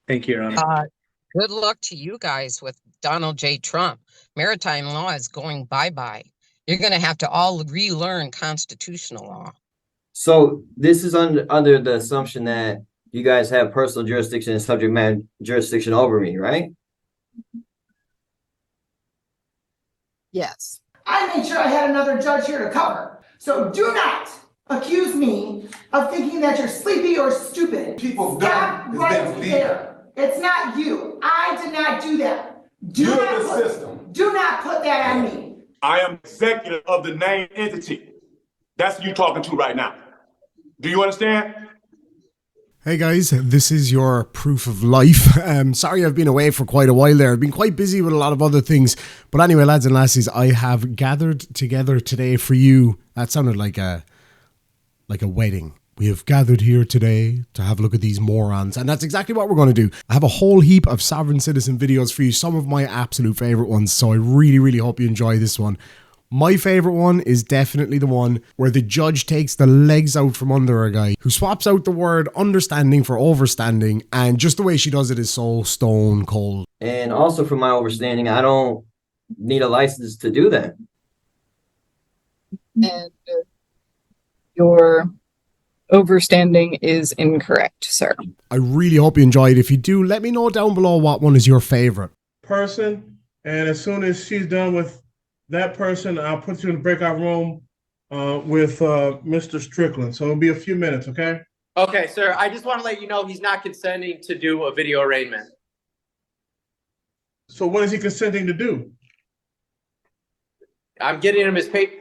Thank you, Your Honor. Good luck to you guys with Donald J. Trump. Maritime law is going bye-bye. You're going to have to all relearn constitutional law. So this is under the assumption that you guys have personal jurisdiction and subject matter jurisdiction over me, right? Yes. I made sure I had another judge here to cover. So do not accuse me of thinking that you're sleepy or stupid. People Stop right there. It's not you. I did not do that. You're the system. Do not put that on me. I am executive of the named entity. That's you talking to right now. Do you understand? Hey guys, this is your proof of life. Sorry I've been away for quite a while there. I've been quite busy with a lot of other things. But anyway, lads and lassies, I have gathered together today for you. That sounded like a wedding. We have gathered here today to have a look at these morons. And that's exactly what we're going to do. I have a whole heap of sovereign citizen videos for you. Some of my absolute favorite ones. So I really, really hope you enjoy this one. My favorite one is definitely the one where the judge takes the legs out from under a guy who swaps out the word understanding for overstanding, and just the way she does it is so stone cold. And also from my understanding, I don't need a license to do that. And your overstanding is incorrect, sir. I really hope you enjoyed. If you do, let me know down below what one is your favorite person, and as soon as she's done with that person, I'll put you in the breakout room with Mr. Strickland. So it'll be a few minutes, okay? Okay, sir. I just want to let you know he's not consenting to do a video arraignment. So what is he consenting to do? I'm getting him his paper.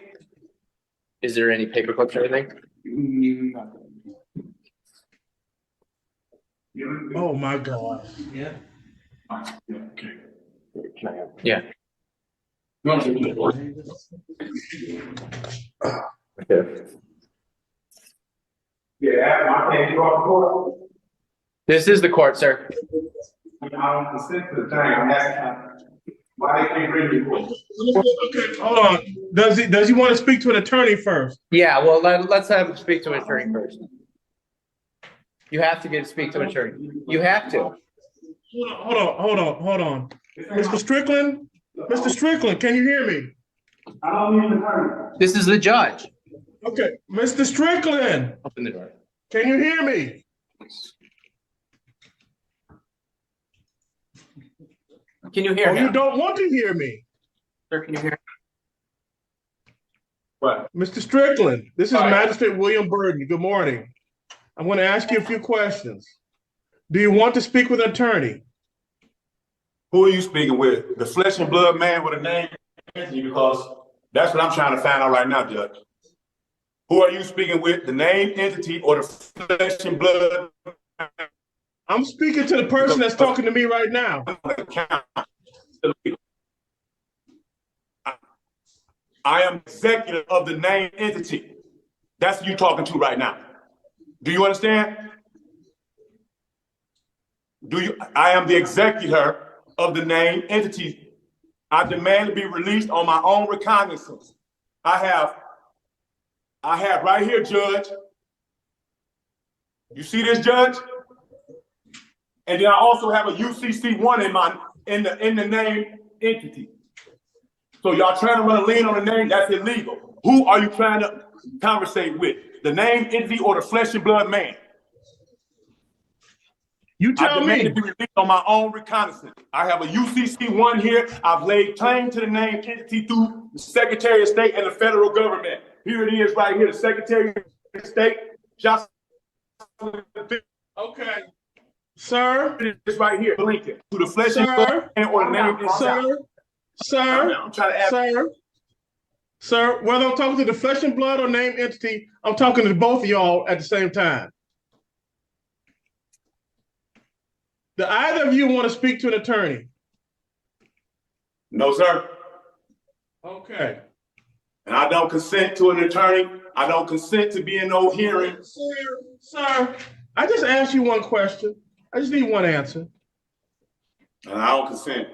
Is there any paper clips or anything? Oh my God. Yeah. Yeah. Okay. This is the court, sir. I don't consent to the thing. I'm asking why they can't bring me. Okay, hold on. Does he want to speak to an attorney first? Yeah, well, let's have him speak to an attorney first. You have to speak to an attorney. You have to. Hold on. Mr. Strickland? Mr. Strickland, can you hear me? I don't need an attorney. This is the judge. Okay, Mr. Strickland. Open the door. Can you hear me? Can you hear him? him? You don't want to hear me. Sir, can you hear him? What? Mr. Strickland, this is Magistrate William Burden. Good morning. I'm going to ask you a few questions. Do you want to speak with an attorney? Who are you speaking with? The flesh and blood man with a name? Because that's what I'm trying to find out right now, Judge. Who are you speaking with? The name entity or the flesh and blood? I'm speaking to the person that's talking to me right now. I am executive of the named entity. That's you talking to right now. Do you understand? I am the executor of the named entity. I demand to be released on my own recognizance. I have right here, Judge. You see this, Judge? And then I also have a UCC1 in the name entity. So y'all trying to run a lien on the name, that's illegal. Who are you trying to conversate with? The name entity or the flesh and blood man? You tell me. I demand to be released on my own recognizance. I have a UCC1 here. I've laid claim to the name entity through the Secretary of State and the federal government. Here it is right here, the Secretary of State. Okay. Sir? It's right here, Lincoln. To the flesh and blood or the name entity. Sir, whether I'm talking to the flesh and blood or name entity, I'm talking to both of y'all at the same time. Do either of you want to speak to an attorney? No, sir. Okay. And I don't consent to an attorney. I don't consent to be in no hearing. Sir, I just asked you one question. I just need one answer. And I don't consent.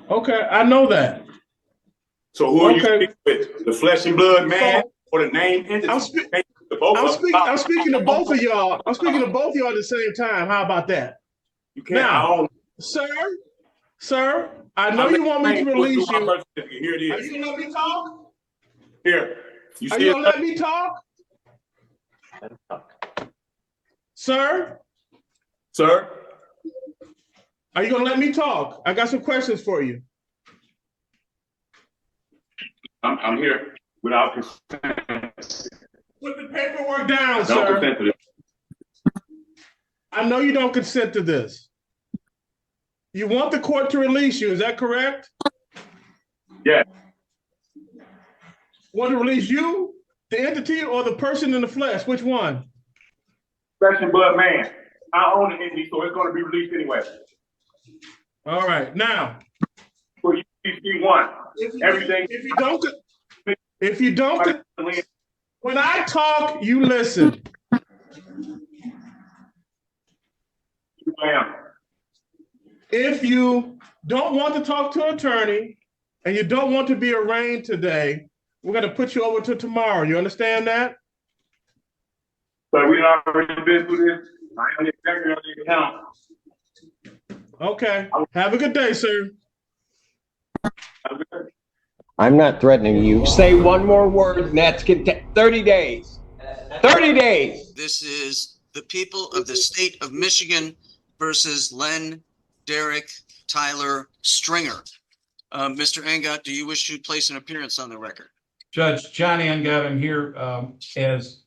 Okay, I know that. So who are you speaking with? The flesh and blood man or the name entity? I'm speaking to both of y'all. I'm speaking to both of y'all at the same time. How about that? You can't. I Now, don't. sir, I know you want me to release you. Are Here it is. you gonna let me talk? Here. You Are see you it? gonna let me talk? Sir, Sir? are you gonna let me talk? I got some questions for you. I'm here without consent. Put the paperwork down, Don't sir. consent to this. I know you don't consent to this. You want the court to release you, is that correct? Yeah. Want to release you, the entity, or the person in the flesh? Which one? Flesh and blood man. I own the entity, so it's going to be released anyway. All right, now. For UCC1, everything. If you don't, when I talk, you listen. If you don't want to talk to an attorney and you don't want to be arraigned today, we're going to put you over to tomorrow. You understand that? But we already been through this. I am the executive of the account. Okay. Have a good day, sir. I'm not threatening you. Say one more word, and that's 30 days. 30 days. This is the people of the state of Michigan versus Len, Derek, Tyler, Stringer. Mr. Angot, do you wish to place an appearance on the record? Judge John Angot, I'm here as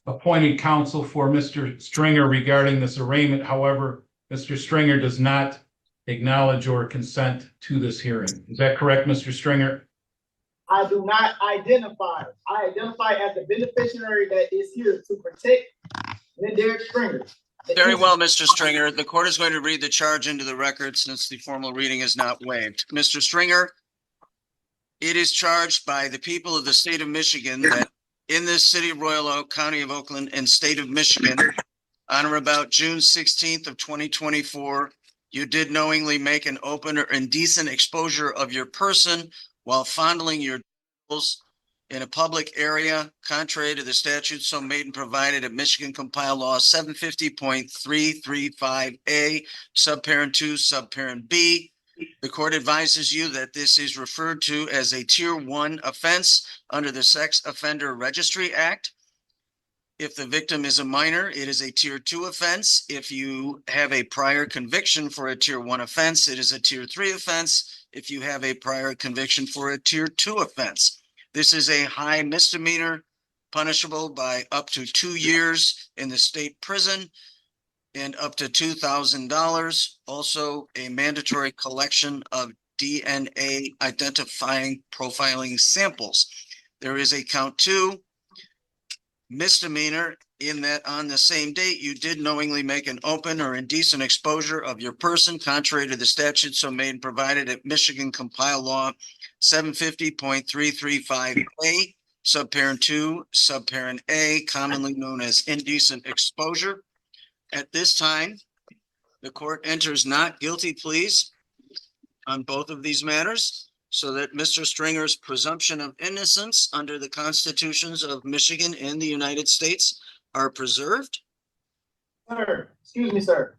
appointed counsel for Mr. Stringer regarding this arraignment. However, Mr. Stringer does not acknowledge or consent to this hearing. Is that correct, Mr. Stringer? I do not identify. I identify as the beneficiary that is here to protect Derek Stringer. Very well, Mr. Stringer. The court is going to read the charge into the record since the formal reading is not waived. Mr. Stringer, it is charged by the people of the state of Michigan that in this city of Royal Oak, county of Oakland, and state of Michigan, on or about June 16th of 2024, you did knowingly make an open or indecent exposure of your person while fondling your genitals in a public area, contrary to the statute so made and provided at Michigan Compile Law 750.335A, subparent 2, subparent B. The court advises you that this is referred to as a Tier 1 offense under the Sex Offender Registry Act. If the victim is a minor, it is a Tier 2 offense. If you have a prior conviction for a Tier 1 offense, it is a Tier 3 offense. If you have a prior conviction for a Tier 2 offense. This is a high misdemeanor, punishable by up to 2 years in the state prison and up to $2,000. Also, a mandatory collection of DNA identifying profiling samples. There is a count 2 misdemeanor in that on the same date, you did knowingly make an open or indecent exposure of your person contrary to the statute so made and provided at Michigan Compile Law 750.335A, subparent 2, subparent A, commonly known as indecent exposure. At this time, the court enters not guilty pleas on both of these matters so that Mr. Stringer's presumption of innocence under the constitutions of Michigan and the United States are preserved. Sir, excuse me, sir.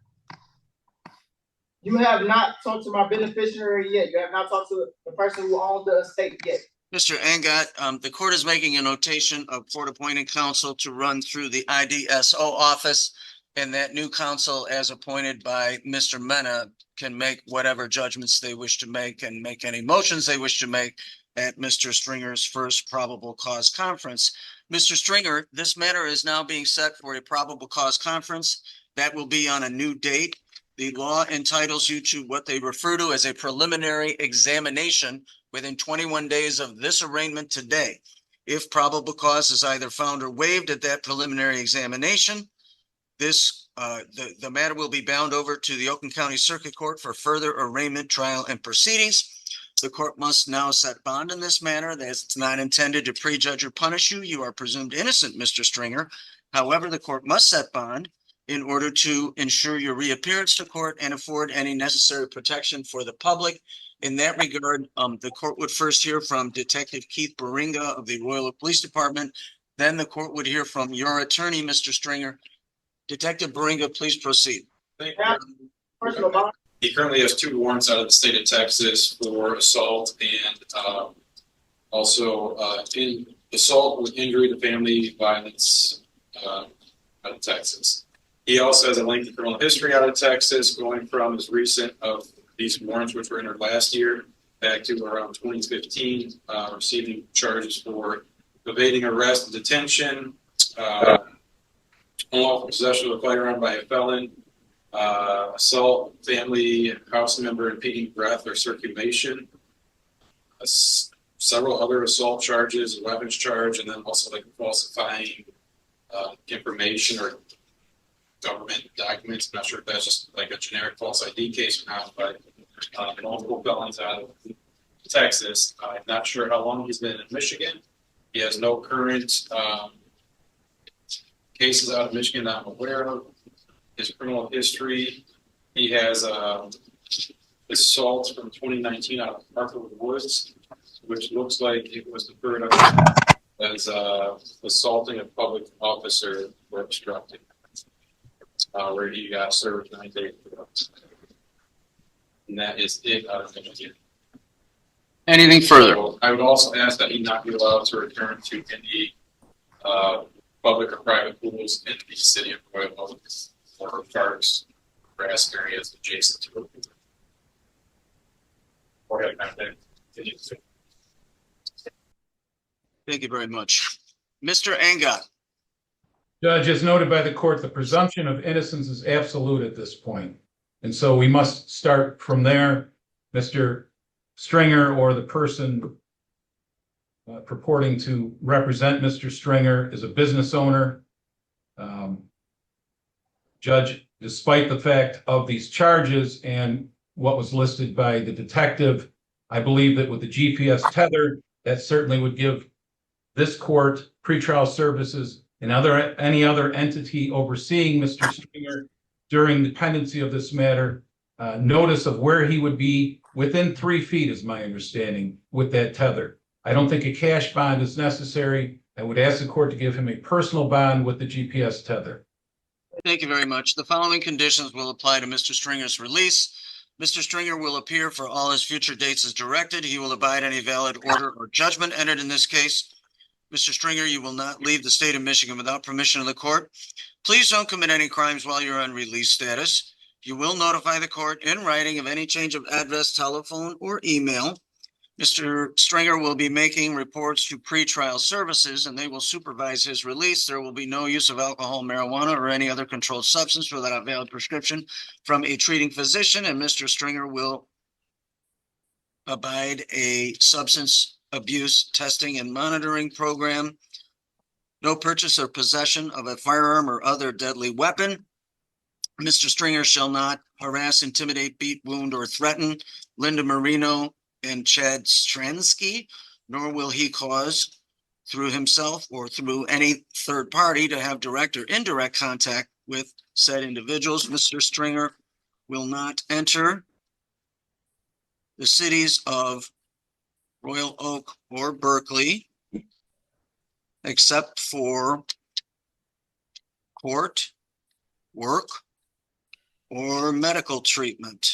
You have not talked to my beneficiary yet. You have not talked to the person who owns the estate yet. Mr. Angot, the court is making a notation of court-appointed counsel to run through the IDSO office, and that new counsel, as appointed by Mr. Mena, can make whatever judgments they wish to make and make any motions they wish to make at Mr. Stringer's first probable cause conference. Mr. Stringer, this matter is now being set for a probable cause conference. That will be on a new date. The law entitles you to what they refer to as a preliminary examination within 21 days of this arraignment today. If probable cause is either found or waived at that preliminary examination, the matter will be bound over to the Oakland County Circuit Court for further arraignment, trial, and proceedings. The court must now set bond in this manner. That's not intended to prejudge or punish you. You are presumed innocent, Mr. Stringer. However, the court must set bond in order to ensure your reappearance to court and afford any necessary protection for the public. In that regard, the court would first hear from Detective Keith Baringa of the Royal Oak Police Department. Then the court would hear from your attorney, Mr. Stringer. Detective Baringa, please proceed. personal bond? He currently has 2 warrants out of the state of Texas for assault and also in assault with injury to family violence out of Texas. He also has a lengthy criminal history out of Texas, going from as recent of these warrants, which were entered last year, back to around 2015, receiving charges for evading arrest and detention, unlawful possession of a firearm by a felon, assault, family, house member impeding breath or circulation, several other assault charges, a weapons charge, and then also like falsifying information or government documents. I'm not sure if that's just like a generic false ID case or not, but multiple felons out of Texas. I'm not sure how long he's been in Michigan. He has no current cases out of Michigan that I'm aware of. His criminal history, he has assault from 2019 out of Parkwood Woods, which looks like it was deferred as assaulting a public officer or obstructing, where he got served 9 days ago. And that is it out of Michigan. Anything further? So I would also ask that he not be allowed to return to any public or private pools in the city of Royal Oak or parks, grass areas adjacent to it. Or have not been continued to. Thank you very much. Mr. Angot. Judge, as noted by the court, the presumption of innocence is absolute at this point. And so we must start from there. Mr. Stringer, or the person purporting to represent Mr. Stringer, is a business owner. Judge, despite the fact of these charges and what was listed by the detective, I believe that with the GPS tether, that certainly would give this court, pretrial services, and any other entity overseeing Mr. Stringer during the pendency of this matter, notice of where he would be within 3 feet, is my understanding, with that tether. I don't think a cash bond is necessary. I would ask the court to give him a personal bond with the GPS tether. Thank you very much. The following conditions will apply to Mr. Stringer's release. Mr. Stringer will appear for all his future dates as directed. He will abide any valid order or judgment entered in this case. Mr. Stringer, you will not leave the state of Michigan without permission of the court. Please don't commit any crimes while you're on release status. You will notify the court in writing of any change of address, telephone, or email. Mr. Stringer will be making reports to pretrial services, and they will supervise his release. There will be no use of alcohol, marijuana, or any other controlled substance without a valid prescription from a treating physician, and Mr. Stringer will abide a substance abuse testing and monitoring program. No purchase or possession of a firearm or other deadly weapon. Mr. Stringer shall not harass, intimidate, beat, wound, or threaten Linda Marino and Chad Stransky, nor will he cause, through himself or through any third party, to have direct or indirect contact with said individuals. Mr. Stringer will not enter the cities of Royal Oak or Berkeley except for court, work, or medical treatment.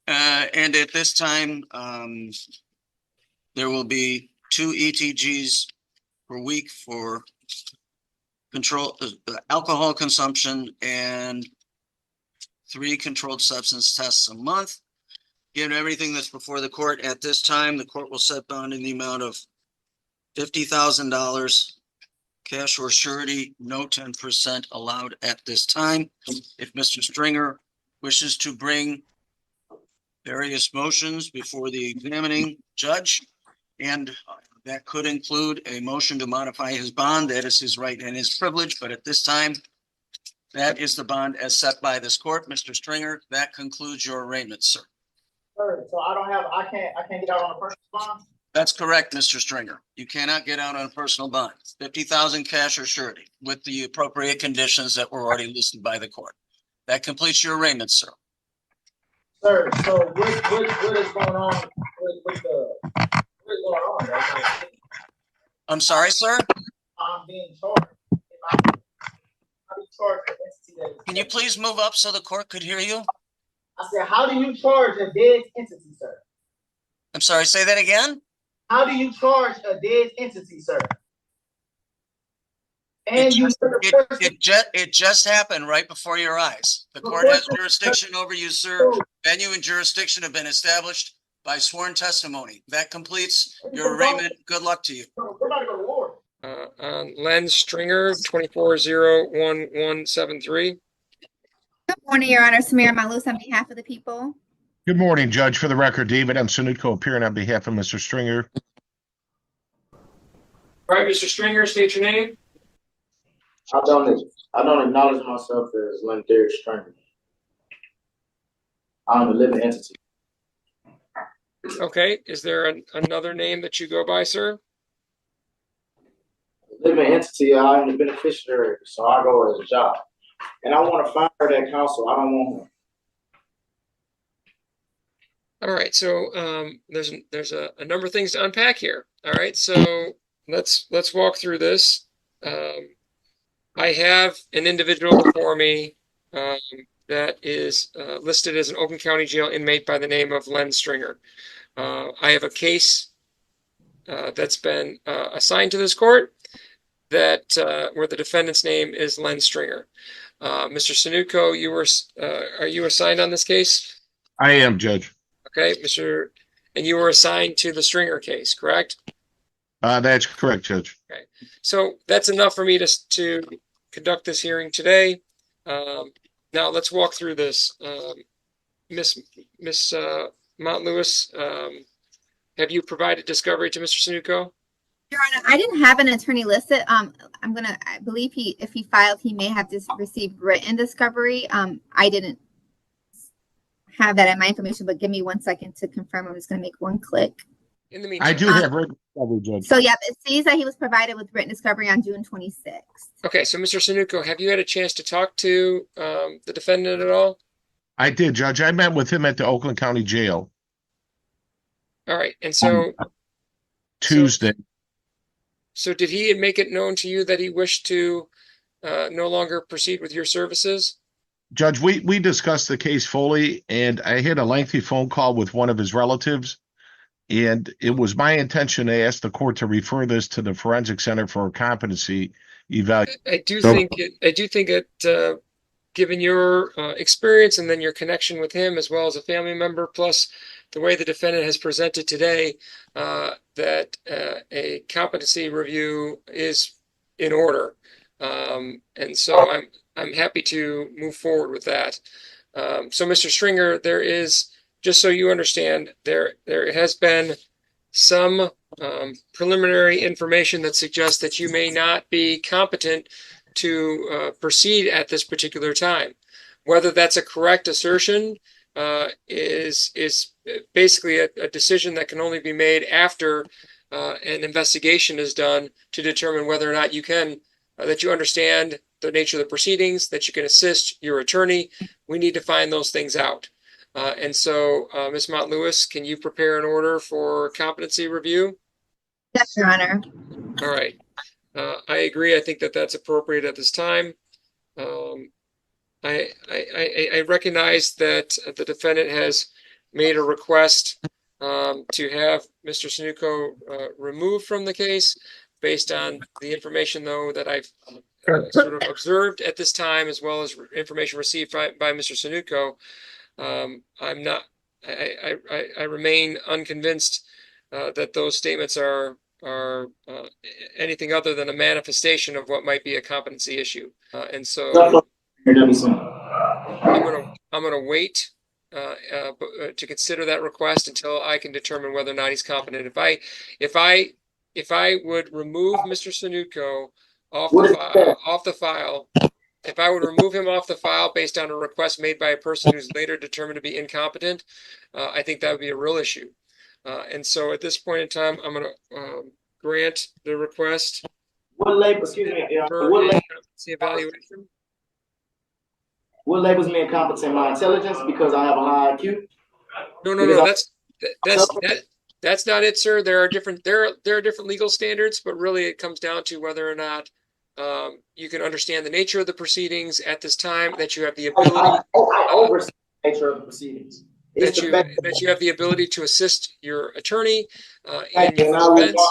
And at this time, there will be 2 ETGs per week for control alcohol consumption and 3 controlled substance tests a month. Given everything that's before the court at this time, the court will set bond in the amount of $50,000, cash or surety, no 10% allowed at this time. If Mr. Stringer wishes to bring various motions before the examining judge, and that could include a motion to modify his bond, that is his right and his privilege, but at this time, that is the bond as set by this court. Mr. Stringer, that concludes your arraignment, sir. Sir, so I can't get out on a personal bond? That's correct, Mr. Stringer. You cannot get out on a personal bond. 50,000 cash or surety with the appropriate conditions that were already listed by the court. That completes your arraignment, sir. Sir, so what is going on with what is going on right now? I'm sorry, sir? I'm being charged. I'm being charged with entity that is. Can you please move up so the court could hear you? I said, how do you charge a dead entity, sir? I'm sorry, say that again? How do you charge a dead entity, sir? And It just happened right before your eyes. The court has jurisdiction over you, sir. Venue and jurisdiction have been established by sworn testimony. That completes your arraignment. Good luck to you. Len Stringer, 24-01173. Good morning, Your Honor. Samira Malus on behalf of the people. Good morning, Judge. For the record, David M. Sunutko appearing on behalf of Mr. Stringer. All right, Mr. Stringer, state your name. I don't acknowledge myself as Len Stringer. I'm a living entity. Okay, is there another name that you go by, sir? Living entity, I'm the beneficiary, so I go as a job. And I want to fire that counsel. I don't want him. All right, so there's a number of things to unpack here. All right, so let's walk through this. I have an individual before me that is listed as an Oakland County Jail inmate by the name of Len Stringer. I have a case that's been assigned to this court that where the defendant's name is Len Stringer. Mr. Sunutko, are you assigned on this case? I am, Judge. Okay, and you were assigned to the Stringer case, correct? That's correct, Judge. Okay, so that's enough for me to conduct this hearing today. Now let's walk through this. Miss Montlewis, have you provided discovery to Mr. Sunutko? Your Honor, I didn't have an attorney listed. I believe if he filed, he may have received written discovery. I didn't have that in my information, but give me 1 second to confirm. I'm just going to make one click. In the meantime, I do have written discovery, Judge. So yeah, it sees that he was provided with written discovery on June 26th. Okay, so Mr. Sunutko, have you had a chance to talk to the defendant at all? I did, Judge. I met with him at the Oakland County Jail. All right, and so Tuesday. So did he make it known to you that he wished to no longer proceed with your services? Judge, we discussed the case fully, and I had a lengthy phone call with one of his relatives, and it was my intention to ask the court to refer this to the Forensic Center for a competency evaluation. I do think it, given your experience and then your connection with him as well as a family member, plus the way the defendant has presented today, that a competency review is in order. And so I'm happy to move forward with that. So Mr. Stringer, there is, just so you understand, there has been some preliminary information that suggests that you may not be competent to proceed at this particular time. Whether that's a correct assertion is basically a decision that can only be made after an investigation is done to determine whether or not you can, that you understand the nature of the proceedings, that you can assist your attorney. We need to find those things out. And so, Ms. Montlewis, can you prepare an order for competency review? Yes, Your Honor. All right. I agree. I think that that's appropriate at this time. I recognize that the defendant has made a request to have Mr. Sunutko removed from the case based on the information, though, that I've sort of observed at this time, as well as information received by Mr. Sunutko. I remain unconvinced that those statements are anything other than a manifestation of what might be a competency issue. And so I'm gonna wait to consider that request until I can determine whether or not he's competent. If I would remove Mr. Sunutko off the file, if I would remove him off the file based on a request made by a person who's later determined to be incompetent, I think that would be a real issue. And so at this point in time, I'm going to grant the request. What label, excuse me, for competency evaluation. What labels me incompetent? My intelligence, because I have a high IQ? No, that's not it, sir. There are different legal standards, but really it comes down to whether or not you can understand the nature of the proceedings at this time, that you have the ability. nature of the proceedings. That you have the ability to assist your attorney in And your I will defense.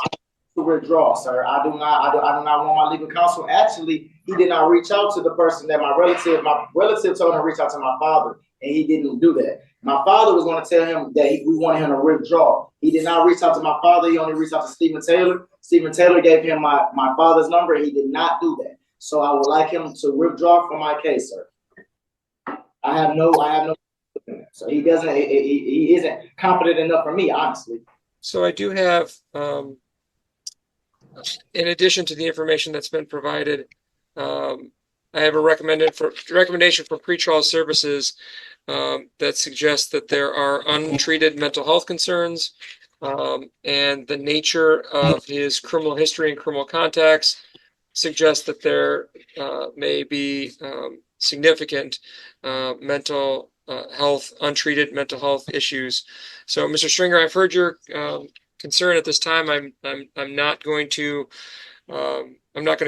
to withdraw, sir. I do not want my legal counsel. Actually, he did not reach out to the person that my relative told him to reach out to my father, and he didn't do that. My father was going to tell him that we wanted him to withdraw. He did not reach out to my father. He only reached out to Stephen Taylor. Stephen Taylor gave him my father's number, and he did not do that. So I would like him to withdraw from my case, sir. I have no. So he isn't competent enough for me, honestly. So I do have, in addition to the information that's been provided, I have a recommendation for pretrial services that suggests that there are untreated mental health concerns, and the nature of his criminal history and criminal contacts suggests that there may be significant mental health, untreated mental health issues. So, Mr. Stringer, I've heard your concern at this time. I'm not going to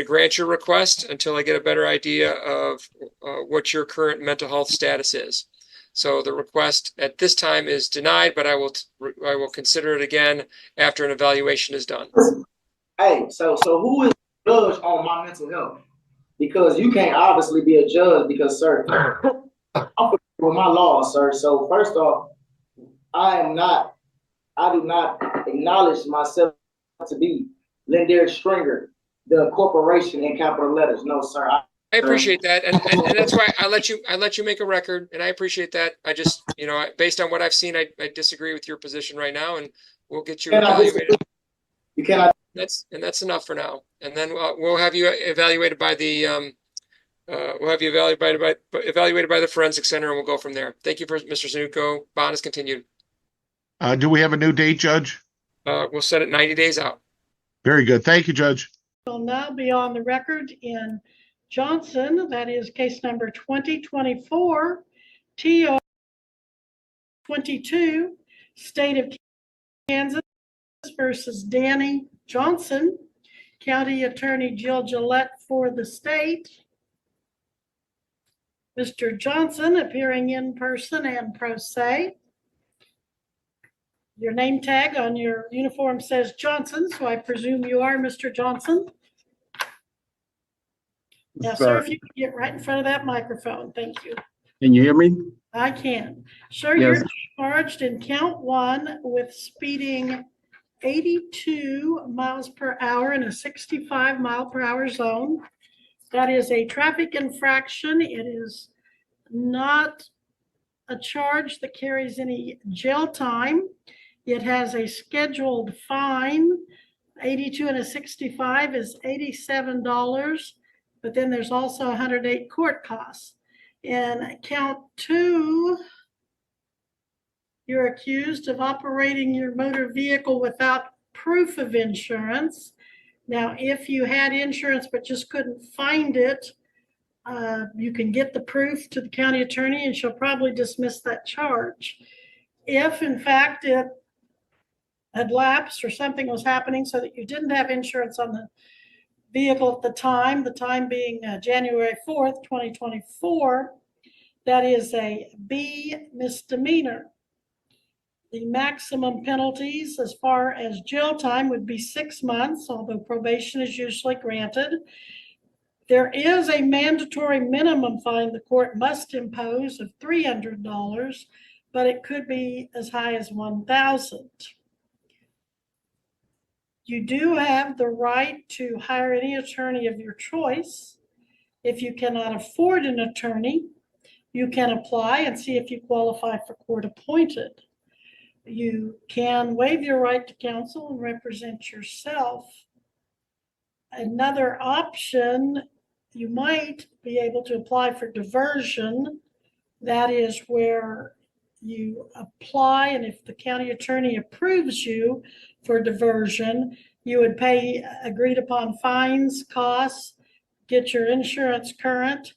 grant your request until I get a better idea of what your current mental health status is. So the request at this time is denied, but I will consider it again after an evaluation is done. Hey, so who is the judge on my mental health? Because you can't obviously be a judge because, sir, I'm with my law, sir. So first off, I do not acknowledge myself to be Lindell Stringer, the corporation in capital letters. No, sir. I appreciate that, and that's why I let you make a record, and I appreciate that. I just, based on what I've seen, I disagree with your position right now, and we'll get you evaluated. You cannot. That's enough for now, and then we'll have you evaluated by the evaluated by the forensic center, and we'll go from there. Thank you, Mr. Zanuko. Bond is continued. Do we have a new date, Judge? We'll set it 90 days out. Very good. Thank you, Judge. Will now be on the record in Johnson, that is case number 2024 TR 22, State of Kansas versus Danny Johnson, County Attorney Jill Gillette for the state. Mr. Johnson appearing in person and pro se. Your name tag on your uniform says Johnson, so I presume you are Mr. Johnson. Now, sir, if you could get right in front of that microphone, thank you. Can you hear me? I can. Sir, Yes. you're charged in count 1 with speeding 82 miles per hour in a 65 mile per hour zone. That is a traffic infraction. It is not a charge that carries any jail time. It has a scheduled fine. 82 and a 65 is $87. But then there's also 108 court costs. In count 2, you're accused of operating your motor vehicle without proof of insurance. Now, if you had insurance but just couldn't find it, you can get the proof to the county attorney and she'll probably dismiss that charge. If, in fact, it had lapsed or something was happening so that you didn't have insurance on the vehicle at the time being January 4th, 2024, that is a B misdemeanor. The maximum penalties as far as jail time would be 6 months, although probation is usually granted. There is a mandatory minimum fine the court must impose of $300, but it could be as high as $1,000. You do have the right to hire any attorney of your choice. If you cannot afford an attorney, you can apply and see if you qualify for court appointed. You can waive your right to counsel and represent yourself. Another option, you might be able to apply for diversion. That is where you apply, and if the county attorney approves you for diversion, you would pay agreed upon fines, costs, get your insurance current,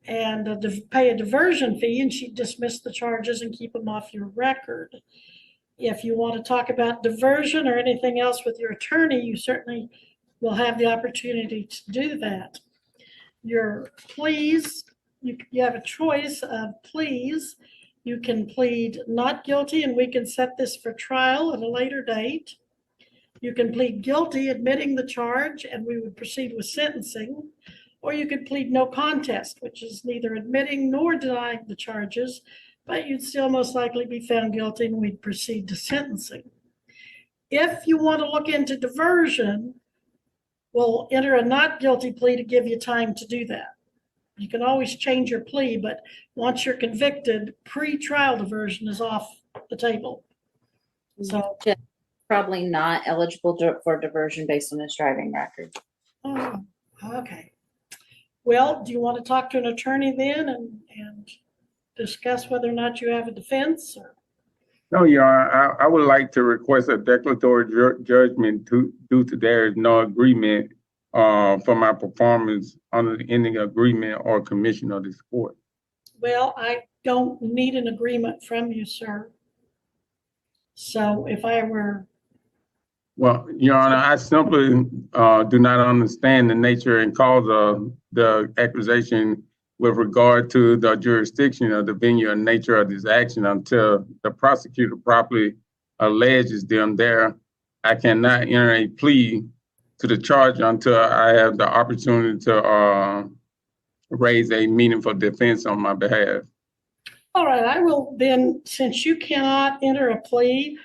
and pay a diversion fee, and she'd dismiss the charges and keep them off your record. If you want to talk about diversion or anything else with your attorney, you certainly will have the opportunity to do that. Your pleas, you have a choice of pleas. You can plead not guilty and we can set this for trial at a later date. You can plead guilty, admitting the charge, and we would proceed with sentencing. Or you could plead no contest, which is neither admitting nor denying the charges, but you'd still most likely be found guilty and we'd proceed to sentencing. If you want to look into diversion, we'll enter a not guilty plea to give you time to do that. You can always change your plea, but once you're convicted, pre-trial diversion is off the table. So probably not eligible for diversion based on his driving record. oh, okay. Well, do you want to talk to an attorney then and discuss whether or not you have a defense? Or? No, Your Honor, I would like to request a declaratory judgment due to there is no agreement for my performance under any agreement or commission of this court. Well, I don't need an agreement from you, sir. So if I were... Well, Your Honor, I simply do not understand the nature and cause of the accusation with regard to the jurisdiction of the venue and nature of this action until the prosecutor properly alleges them there. I cannot enter a plea to the charge until I have the opportunity to raise a meaningful defense on my behalf. All right, I will then, since you cannot enter a plea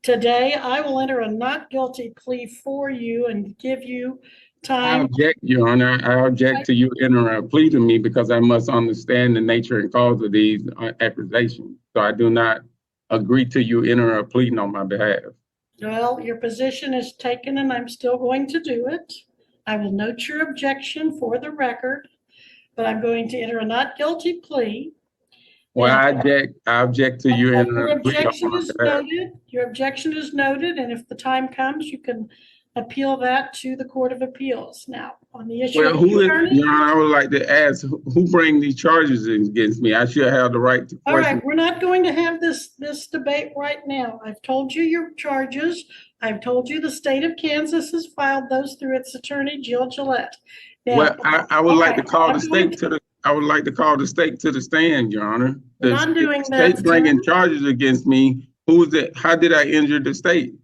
today, I will enter a not guilty plea for you and give you time. I object, Your Honor. I object to you entering a plea to me because I must understand the nature and cause of these accusations. So I do not agree to you entering a plea on my behalf. Well, your position is taken and I'm still going to do it. I will note your objection for the record, but I'm going to enter a not guilty plea. Well, I object to you entering Your a plea objection on my is behalf. noted. Your objection is noted, and if the time comes, you can appeal that to the Court of Appeals. Now, on the issue Well, of who is, attorney, Your Honor, I would like to ask, who bring these charges against me? I should have the right to all question. right, we're not going to have this debate right now. I've told you your charges. I've told you the state of Kansas has filed those through its attorney, Jill Gillette. Now, Well, I would like to call I'm the state to the, I would like to call the state to the stand, Your Honor. We're not doing The that, state bringing sir. charges against me. Who is it? How did I injure the state?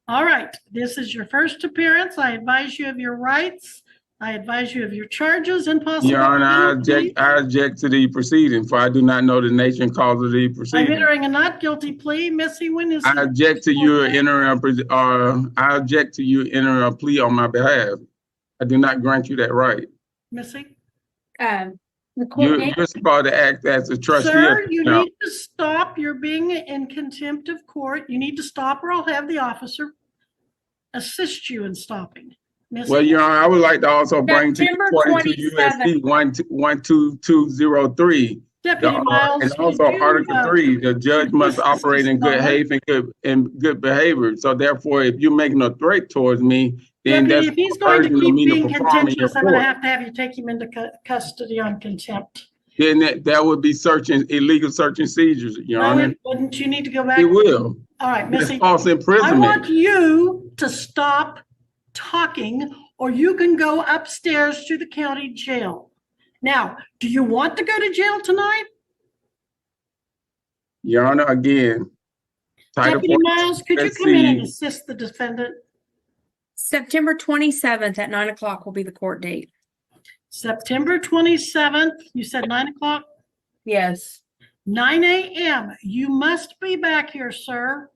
All right, this is your first appearance. I advise you of your rights. I advise you of your charges and possible. Your Honor, I object to the proceeding, for I do not know the nature and cause of the I'm proceeding. entering a not guilty plea. Missy, when is I object to you entering I object to you entering a plea on my behalf. I do not grant you that right. Missy? You're supposed to act as a trustee. Sir, you need to stop. You're being in contempt of court. You need to stop or I'll have the officer assist you in stopping. Missy? Well, Your Honor, I would like to also bring to September according to USC 12203. Deputy Miles, and also could you, Article 3, the judge must operate in good good behavior. So therefore, if you're making a threat towards me, then Deputy, that's if he's going to urging keep me to being perform in your contentious, I'm going to court. have you take him into custody on contempt. Then that would be illegal search and seizures, Your No, Honor. it wouldn't. You need to go back. It will. All right, It's Missy. false I imprisonment. want you to stop talking or you can go upstairs to the county jail. Now, do you want to go to jail tonight? Your Honor, again, Title Deputy 42 Miles, could you come in and USC assist the defendant? September 27th at 9 o'clock will be the court date. September 27th, you said 9 o'clock? Yes. 9 a.m. You must be back here, sir,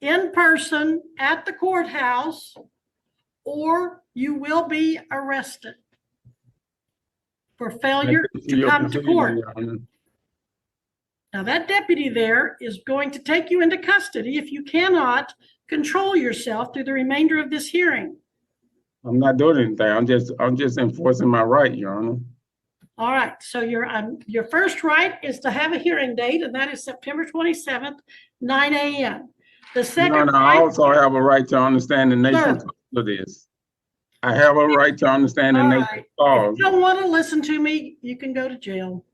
in person at the courthouse, or you will be arrested for failure to come to court. Now, that deputy there is going to take you into custody if you cannot control yourself through the remainder of this hearing. I'm not doing anything. I'm just enforcing my right, Your Honor. All right, so your first right is to have a hearing date, and that is September 27th, 9 a.m. The second Your Honor, I also have a right to understand the nature of this. I have a right to understand the nature of the If cause. you don't want to listen to me, you can go to jail.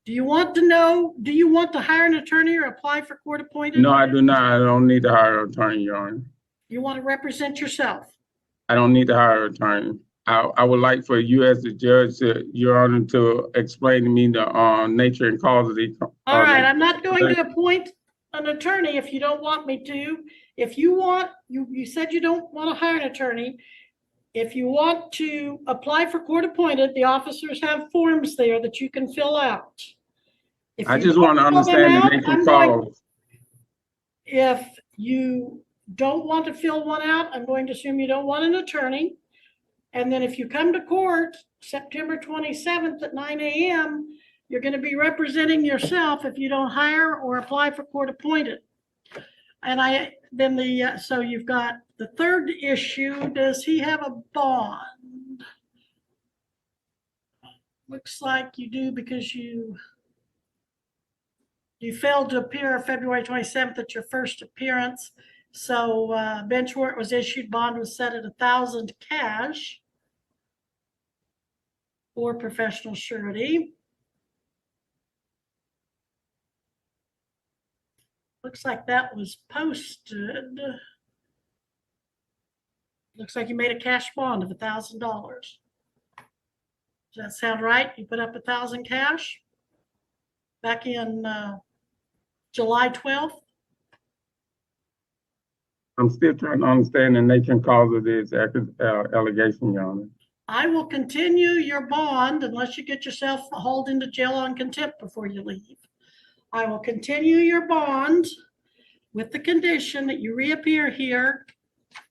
Do you want to hire an attorney or apply for court appointed? No, I do not. I don't need to hire an attorney, Your Honor. You want to represent yourself? I don't need to hire an attorney. I would like for you as the judge, Your Honor, to explain to me the nature and cause of the. All right, I'm not going to appoint an attorney if you don't want me to. If you want, you said you don't want to hire an attorney. If you want to apply for court appointed, the officers have forms there that you can fill out. If I you just don't want to fill them understand the out, nature I'm and going- cause. If you don't want to fill one out, I'm going to assume you don't want an attorney. And then if you come to court September 27th at 9 a.m., you're going to be representing yourself if you don't hire or apply for court appointed. And so you've got the third issue. Does he have a bond? Looks like you do, because you failed to appear February 27th at your first appearance. So bench warrant was issued, bond was set at $1,000 cash for professional surety. Looks like that was posted. Looks like you made a cash bond of $1,000. Does that sound right? You put up $1,000 cash back in July 12th? I'm still trying to understand the nature and cause of this allegation, Your Honor. I will continue your bond unless you get yourself hauled into jail on contempt before you leave. I will continue your bond with the condition that you reappear here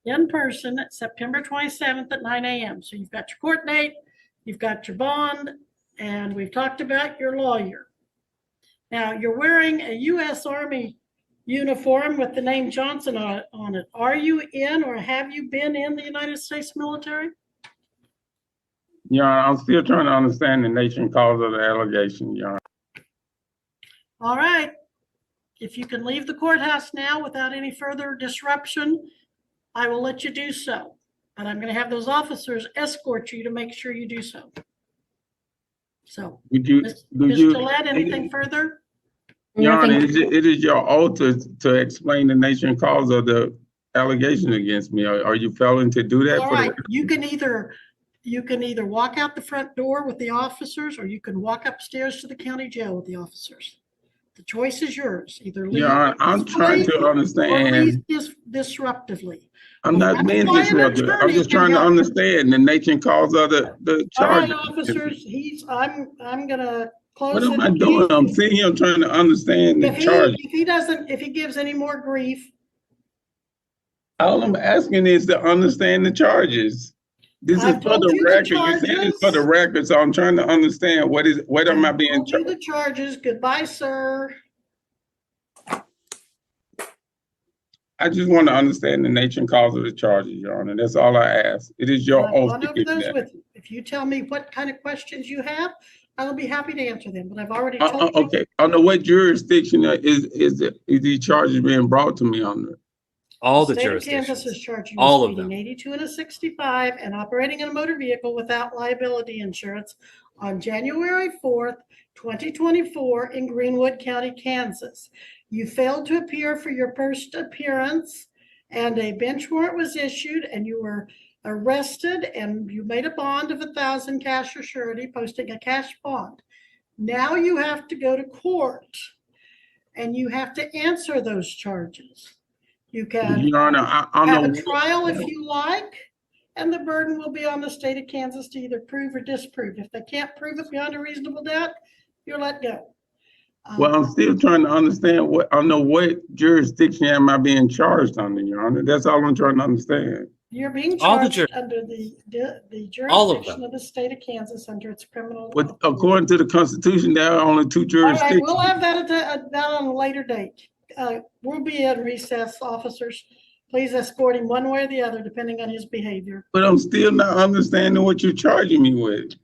in person at September 27th at 9 a.m. So you've got your court date, you've got your bond, and we've talked about your lawyer. Now, you're wearing a U.S. Army uniform with the name Johnson on it. Are you in, or have you been in, the United States military? Your Honor, I'm still trying to understand the nature and cause of the allegation, Your Honor. All right. If you can leave the courthouse now without any further disruption, I will let you do so. But I'm going to have those officers escort you to make sure you do so. So, Ms. Gillette, anything further? Your Honor, it is your oath to explain the nature and cause of the allegation against me. Are you failing to do that? All right. You can either walk out the front door with the officers, or you can walk upstairs to the county jail with the officers. The choice is yours. Either leave. Your Honor, I'm trying to understand. Or leave disruptively. I'm not being disruptive. I'm just trying to understand the nature and cause of the charge. All right, officers. I'm gonna close. What am I doing? I'm sitting here trying to understand the charge. If he gives any more grief. All I'm asking is to understand the charges. This is for the record. You said it's for the record, so I'm trying to understand what am I being charged? The charges. Goodbye, sir. I just want to understand the nature and cause of the charges, Your Honor. That's all I ask. It is your oath to give that. With you. If you tell me what kind of questions you have, I will be happy to answer them. But I've already told you. Okay. Under what jurisdiction is the charges being brought to me under? All the State of jurisdictions. Kansas is charging you All with of them. speeding 82 and a 65 and operating in a motor vehicle without liability insurance on January 4th, 2024 in Greenwood County, Kansas. You failed to appear for your first appearance, and a bench warrant was issued, and you were arrested, and you made a bond of $1,000 cash or surety, posting a cash bond. Now you have to go to court, and you have to answer those charges. You can Your Honor, have a trial if you like, and the burden will be on the state of Kansas to either prove or disprove. If they can't prove it beyond a reasonable doubt, you're let go. Well, I'm still trying to understand what jurisdiction am I being charged under, Your Honor? That's all I'm trying to understand. You're being All the charged under the All of jurisdiction of the state of Kansas under its criminal law. But according to the Constitution, there are only two All right, jurisdictions. we'll have that on a later date. We'll be at recess, officers. Please escort him one way or the other, depending on his behavior. But I'm still not understanding what you're charging me with.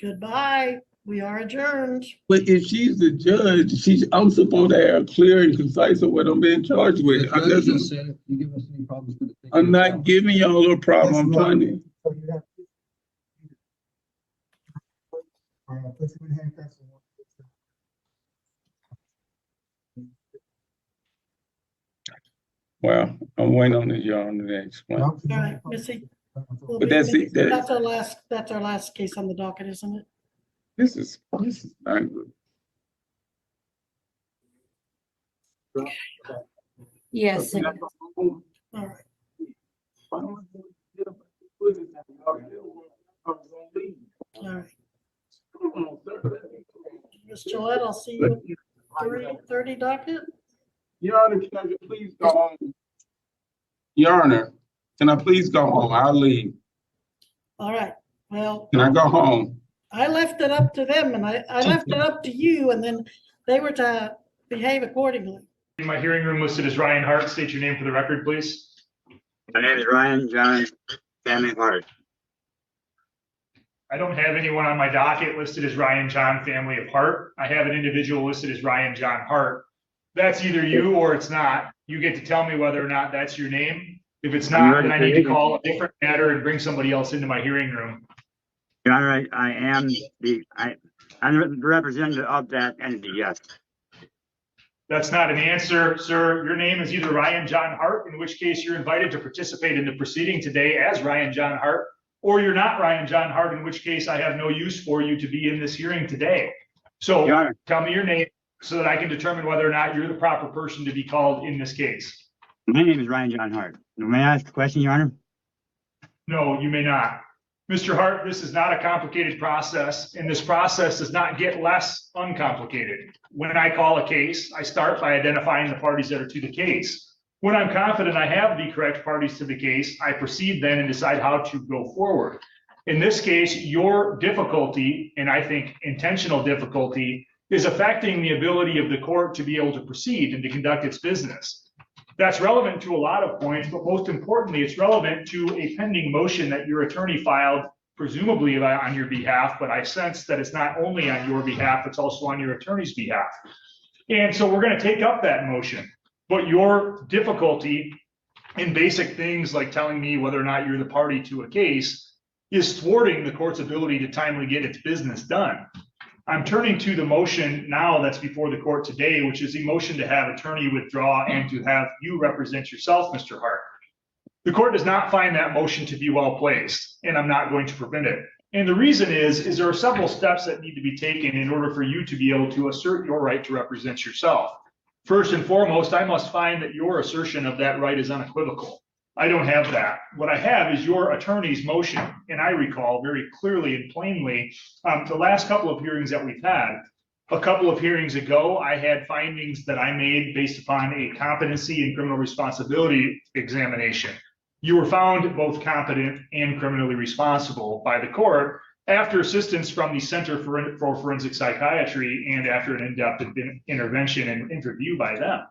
Goodbye. We are adjourned. But if she's the judge, I'm supposed to have clear and concise of what I'm being charged with. I'm not giving y'all a problem. I'm trying to. Well, I'm waiting on the Your Honor to explain. All right, Missy. But that's it. That's our last case on the docket, isn't it? This is not good. Yes. it- All right. All right. Ms. Gillette, I'll see you at 3:30 docket. Your Honor, can I please go home? Your Honor, can I please go home? I'll leave. All right, well, Can I go home? I left it up to them and I left it up to you and then they were to behave accordingly. In my hearing room listed as Ryan Hart. State your name for the record, please. My name is Ryan John Family Hart. I don't have anyone on my docket listed as Ryan John Family of Hart. I have an individual listed as Ryan John Hart. That's either you or it's not. You get to tell me whether or not that's your name. If it's not, then I need to call a different matter and bring somebody else into my hearing room. Your Honor, I'm the representative of that entity, yes. That's not an answer, sir. Your name is either Ryan John Hart, in which case you're invited to participate in the proceeding today as Ryan John Hart, or you're not Ryan John Hart, in which case I have no use for you to be in this hearing today. So tell me your name so that I can determine whether or not you're the proper person to be called in this case. My name is Ryan John Hart. May I ask a question, Your Honor? No, you may not. Mr. Hart, this is not a complicated process, and this process does not get less uncomplicated. When I call a case, I start by identifying the parties that are to the case. When I'm confident I have the correct parties to the case, I proceed then and decide how to go forward. In this case, your difficulty, and I think intentional difficulty, is affecting the ability of the court to be able to proceed and to conduct its business. That's relevant to a lot of points, but most importantly, it's relevant to a pending motion that your attorney filed, presumably on your behalf, but I sense that it's not only on your behalf, it's also on your attorney's behalf. And so we're going to take up that motion. But your difficulty in basic things like telling me whether or not you're the party to a case is thwarting the court's ability to timely get its business done. I'm turning to the motion now that's before the court today, which is a motion to have attorney withdraw and to have you represent yourself, Mr. Hart. The court does not find that motion to be well placed, and I'm not going to prevent it. And the reason is there are several steps that need to be taken in order for you to be able to assert your right to represent yourself. First and foremost, I must find that your assertion of that right is unequivocal. I don't have that. What I have is your attorney's motion. And I recall very clearly and plainly the last couple of hearings that we've had. A couple of hearings ago, I had findings that I made based upon a competency and criminal responsibility examination. You were found both competent and criminally responsible by the court after assistance from the Center for Forensic Psychiatry and after an in-depth intervention and interview by them.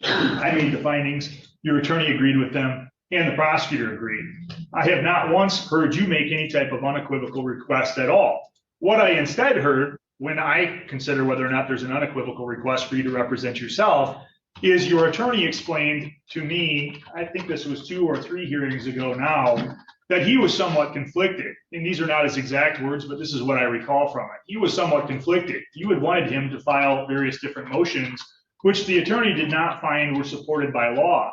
I made the findings, your attorney agreed with them, and the prosecutor agreed. I have not once heard you make any type of unequivocal request at all. What I instead heard when I consider whether or not there's an unequivocal request for you to represent yourself is your attorney explained to me, I think this was 2 or 3 hearings ago now, that he was somewhat conflicted. And these are not his exact words, but this is what I recall from it. He was somewhat conflicted. You had wanted him to file various different motions, which the attorney did not find were supported by law.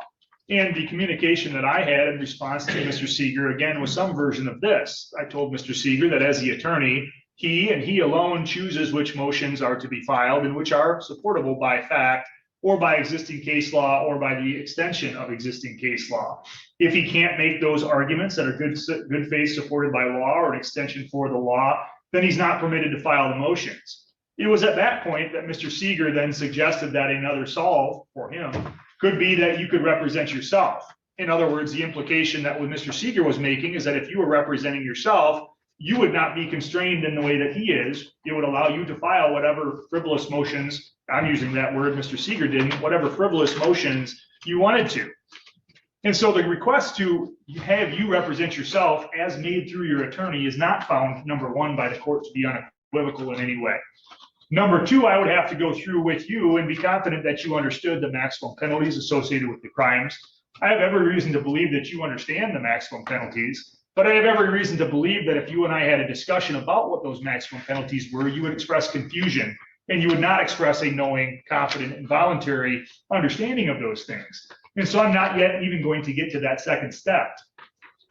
And the communication that I had in response to Mr. Seeger, again, was some version of this. I told Mr. Seeger that as the attorney, he and he alone chooses which motions are to be filed and which are supportable by fact or by existing case law or by the extension of existing case law. If he can't make those arguments that are good faith supported by law or an extension for the law, then he's not permitted to file the motions. It was at that point that Mr. Seeger then suggested that another solve for him could be that you could represent yourself. In other words, the implication that what Mr. Seeger was making is that if you were representing yourself, you would not be constrained in the way that he is. It would allow you to file whatever frivolous motions, I'm using that word, Mr. Seeger didn't, whatever frivolous motions you wanted to. And so the request to have you represent yourself as made through your attorney is not found, number one, by the court to be unequivocal in any way. Number two, I would have to go through with you and be confident that you understood the maximum penalties associated with the crimes. I have every reason to believe that you understand the maximum penalties, but I have every reason to believe that if you and I had a discussion about what those maximum penalties were, you would express confusion and you would not express a knowing, confident, and voluntary understanding of those things. And so I'm not yet even going to get to that second step.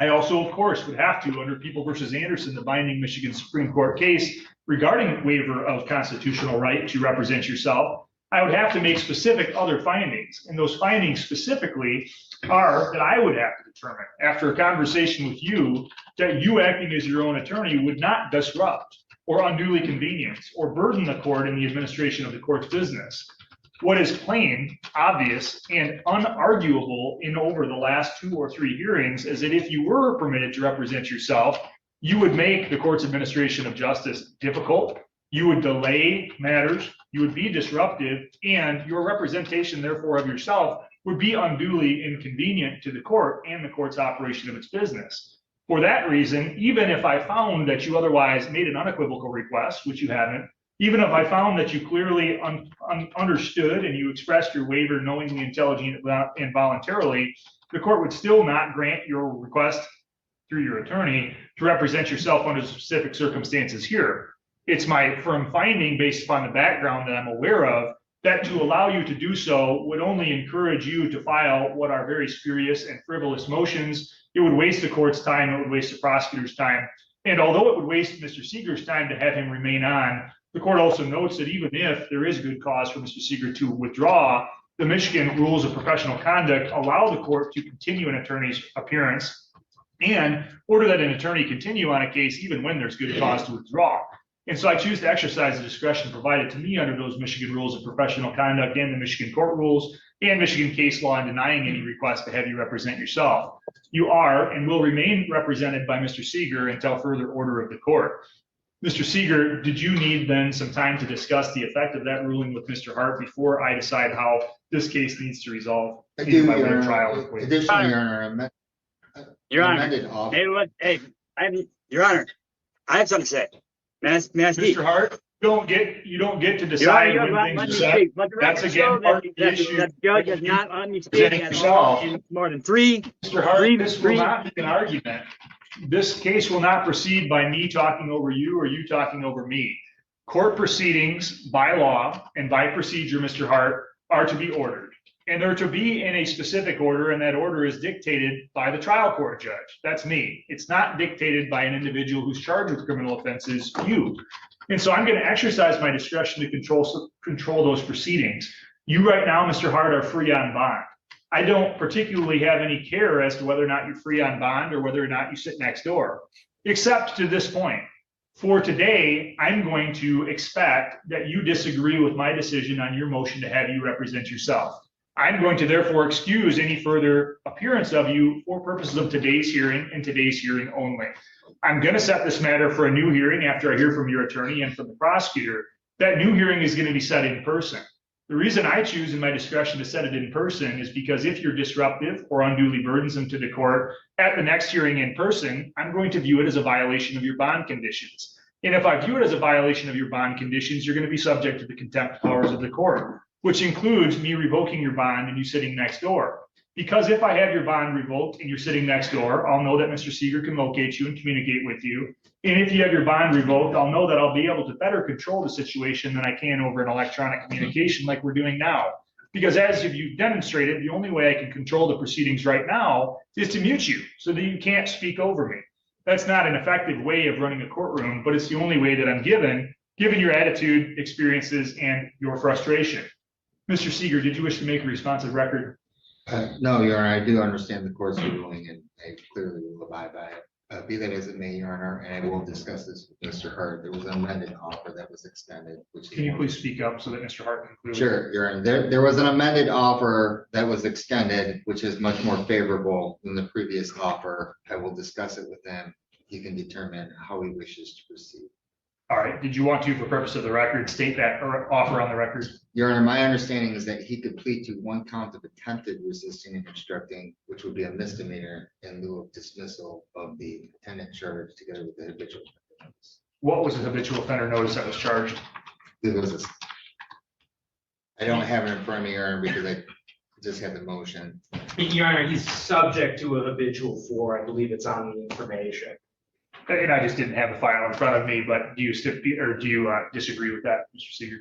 I also, of course, would have to, under People versus Anderson, the binding Michigan Supreme Court case regarding waiver of constitutional right to represent yourself, I would have to make specific other findings. And those findings specifically are that I would have to determine, after a conversation with you, that you acting as your own attorney would not disrupt or unduly convenience or burden the court in the administration of the court's business. What is plain, obvious, and unarguable in over the last 2 or 3 hearings is that if you were permitted to represent yourself, you would make the court's administration of justice difficult, you would delay matters, you would be disruptive, and your representation, therefore, of yourself would be unduly inconvenient to the court and the court's operation of its business. For that reason, even if I found that you otherwise made an unequivocal request, which you haven't, even if I found that you clearly understood and you expressed your waiver knowingly, intelligently, and voluntarily, the court would still not grant your request through your attorney to represent yourself under specific circumstances here. It's my firm finding, based upon the background that I'm aware of, that to allow you to do so would only encourage you to file what are very spurious and frivolous motions. It would waste the court's time, it would waste the prosecutor's time. And although it would waste Mr. Seeger's time to have him remain on, the court also notes that even if there is good cause for Mr. Seeger to withdraw, the Michigan rules of professional conduct allow the court to continue an attorney's appearance and order that an attorney continue on a case even when there's good cause to withdraw. And so I choose to exercise the discretion provided to me under those Michigan rules of professional conduct and the Michigan court rules and Michigan case law in denying any request to have you represent yourself. You are and will remain represented by Mr. Seeger until further order of the court. Mr. Seeger, did you need then some time to discuss the effect of that ruling with Mr. Hart before I decide how this case needs to resolve? I do, by way Your of trial. Honor. Additionally, Your Honor, Your amended Honor, offer. Your Honor, I have something to say. May I speak? Mr. Hart, you don't get to decide when things are set. That's again part of the issue. The judge has not let me speak at all in more than three. Mr. Hart, this will not be an argument. This case will not proceed by me talking over you or you talking over me. Court proceedings by law and by procedure, Mr. Hart, are to be ordered. And they're to be in a specific order, and that order is dictated by the trial court judge. That's me. It's not dictated by an individual who's charged with criminal offenses, you. And so I'm going to exercise my discretion to control those proceedings. You right now, Mr. Hart, are free on bond. I don't particularly have any care as to whether or not you're free on bond or whether or not you sit next door, except to this point. For today, I'm going to expect that you disagree with my decision on your motion to have you represent yourself. I'm going to therefore excuse any further appearance of you for purposes of today's hearing and today's hearing only. I'm going to set this matter for a new hearing after I hear from your attorney and from the prosecutor. That new hearing is going to be set in person. The reason I choose in my discretion to set it in person is because if you're disruptive or unduly burdensome to the court at the next hearing in person, I'm going to view it as a violation of your bond conditions. And if I view it as a violation of your bond conditions, you're going to be subject to the contempt powers of the court, which includes me revoking your bond and you sitting next door. Because if I have your bond revoked and you're sitting next door, I'll know that Mr. Seeger can locate you and communicate with you. And if you have your bond revoked, I'll know that I'll be able to better control the situation than I can over an electronic communication like we're doing now. Because as you've demonstrated, the only way I can control the proceedings right now is to mute you so that you can't speak over me. That's not an effective way of running a courtroom, but it's the only way that I'm given your attitude, experiences, and your frustration. Mr. Seeger, did you wish to make a responsive record? No, Your Honor, I do understand the court's ruling and I clearly will abide by it. Be that as it may, Your Honor, and I will discuss this with Mr. Hart. There was an amended offer that was extended. Can you please speak up so that Mr. Hart can clearly? Sure, Your Honor. There was an amended offer that was extended, which is much more favorable than the previous offer. I will discuss it with him. He can determine how he wishes to proceed. All right. Did you want to, for purpose of the record, state that offer on the record? Your Honor, my understanding is that he could plead to one count of attempted resisting and obstructing, which would be a misdemeanor in lieu of dismissal of the attendant charge together with the habitual offender notice. What was the habitual offender notice that was charged? It was I don't have it in front of me, Your Honor, because I just had the motion. Your Honor, he's subject to a habitual 4. I believe it's on the information. And I just didn't have the file in front of me, but do you disagree with that, Mr. Seeger?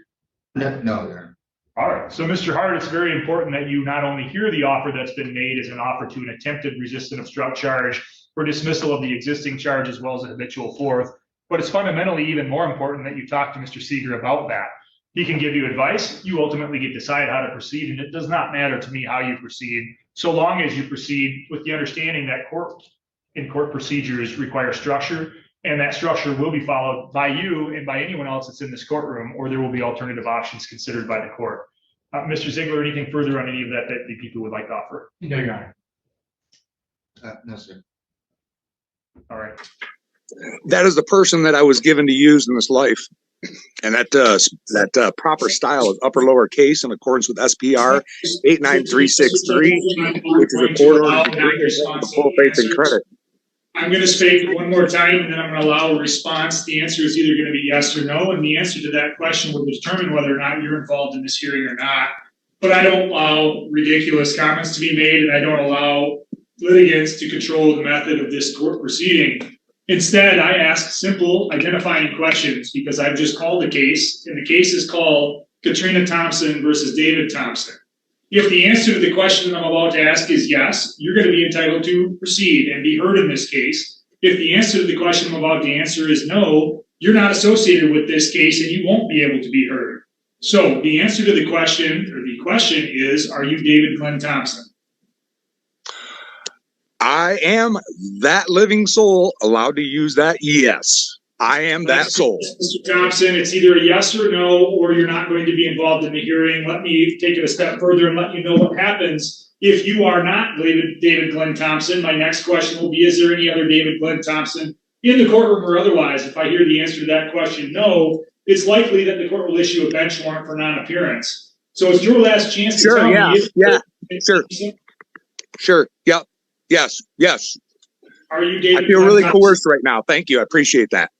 No, Your Honor. All right. So, Mr. Hart, it's very important that you not only hear the offer that's been made as an offer to an attempted resist and obstruct charge for dismissal of the existing charge as well as a habitual fourth. But it's fundamentally even more important that you talk to Mr. Seeger about that. He can give you advice. You ultimately get to decide how to proceed, and it does not matter to me how you proceed, so long as you proceed with the understanding that court procedures require structure, and that structure will be followed by you and by anyone else that's in this courtroom, or there will be alternative options considered by the court. Mr. Ziegler, anything further on any of that the people would like to offer? No, Your Honor. No, sir. All right. That is the person that I was given to use in this life. And that proper style is upper lower case in accordance with SPR 89363, which is a court order to full faith and credit. I'm going to speak one more time, and then I'm going to allow a response. The answer is either going to be yes or no, and the answer to that question will determine whether or not you're involved in this hearing or not. But I don't allow ridiculous comments to be made, and I don't allow litigants to control the method of this court proceeding. Instead, I ask simple identifying questions because I've just called the case, and the case is called Katrina Thompson versus David Thompson. If the answer to the question I'm about to ask is yes, you're going to be entitled to proceed and be heard in this case. If the answer to the question I'm about to answer is no, you're not associated with this case and you won't be able to be heard. So the answer to the question is, are you David Glenn Thompson? I am that living soul allowed to use that? Yes, I am that soul. Mr. Thompson, it's either a yes or no, or you're not going to be involved in the hearing. Let me take it a step further and let you know what happens if you are not David Glenn Thompson. My next question will be, is there any other David Glenn Thompson in the courtroom or otherwise? If I hear the answer to that question, no, it's likely that the court will issue a bench warrant for non-appearance. So it's your last chance to tell me. Sure. Yep. Yes. Are you David? I feel Glenn really Thompson? coerced right now. Thank you. I appreciate that.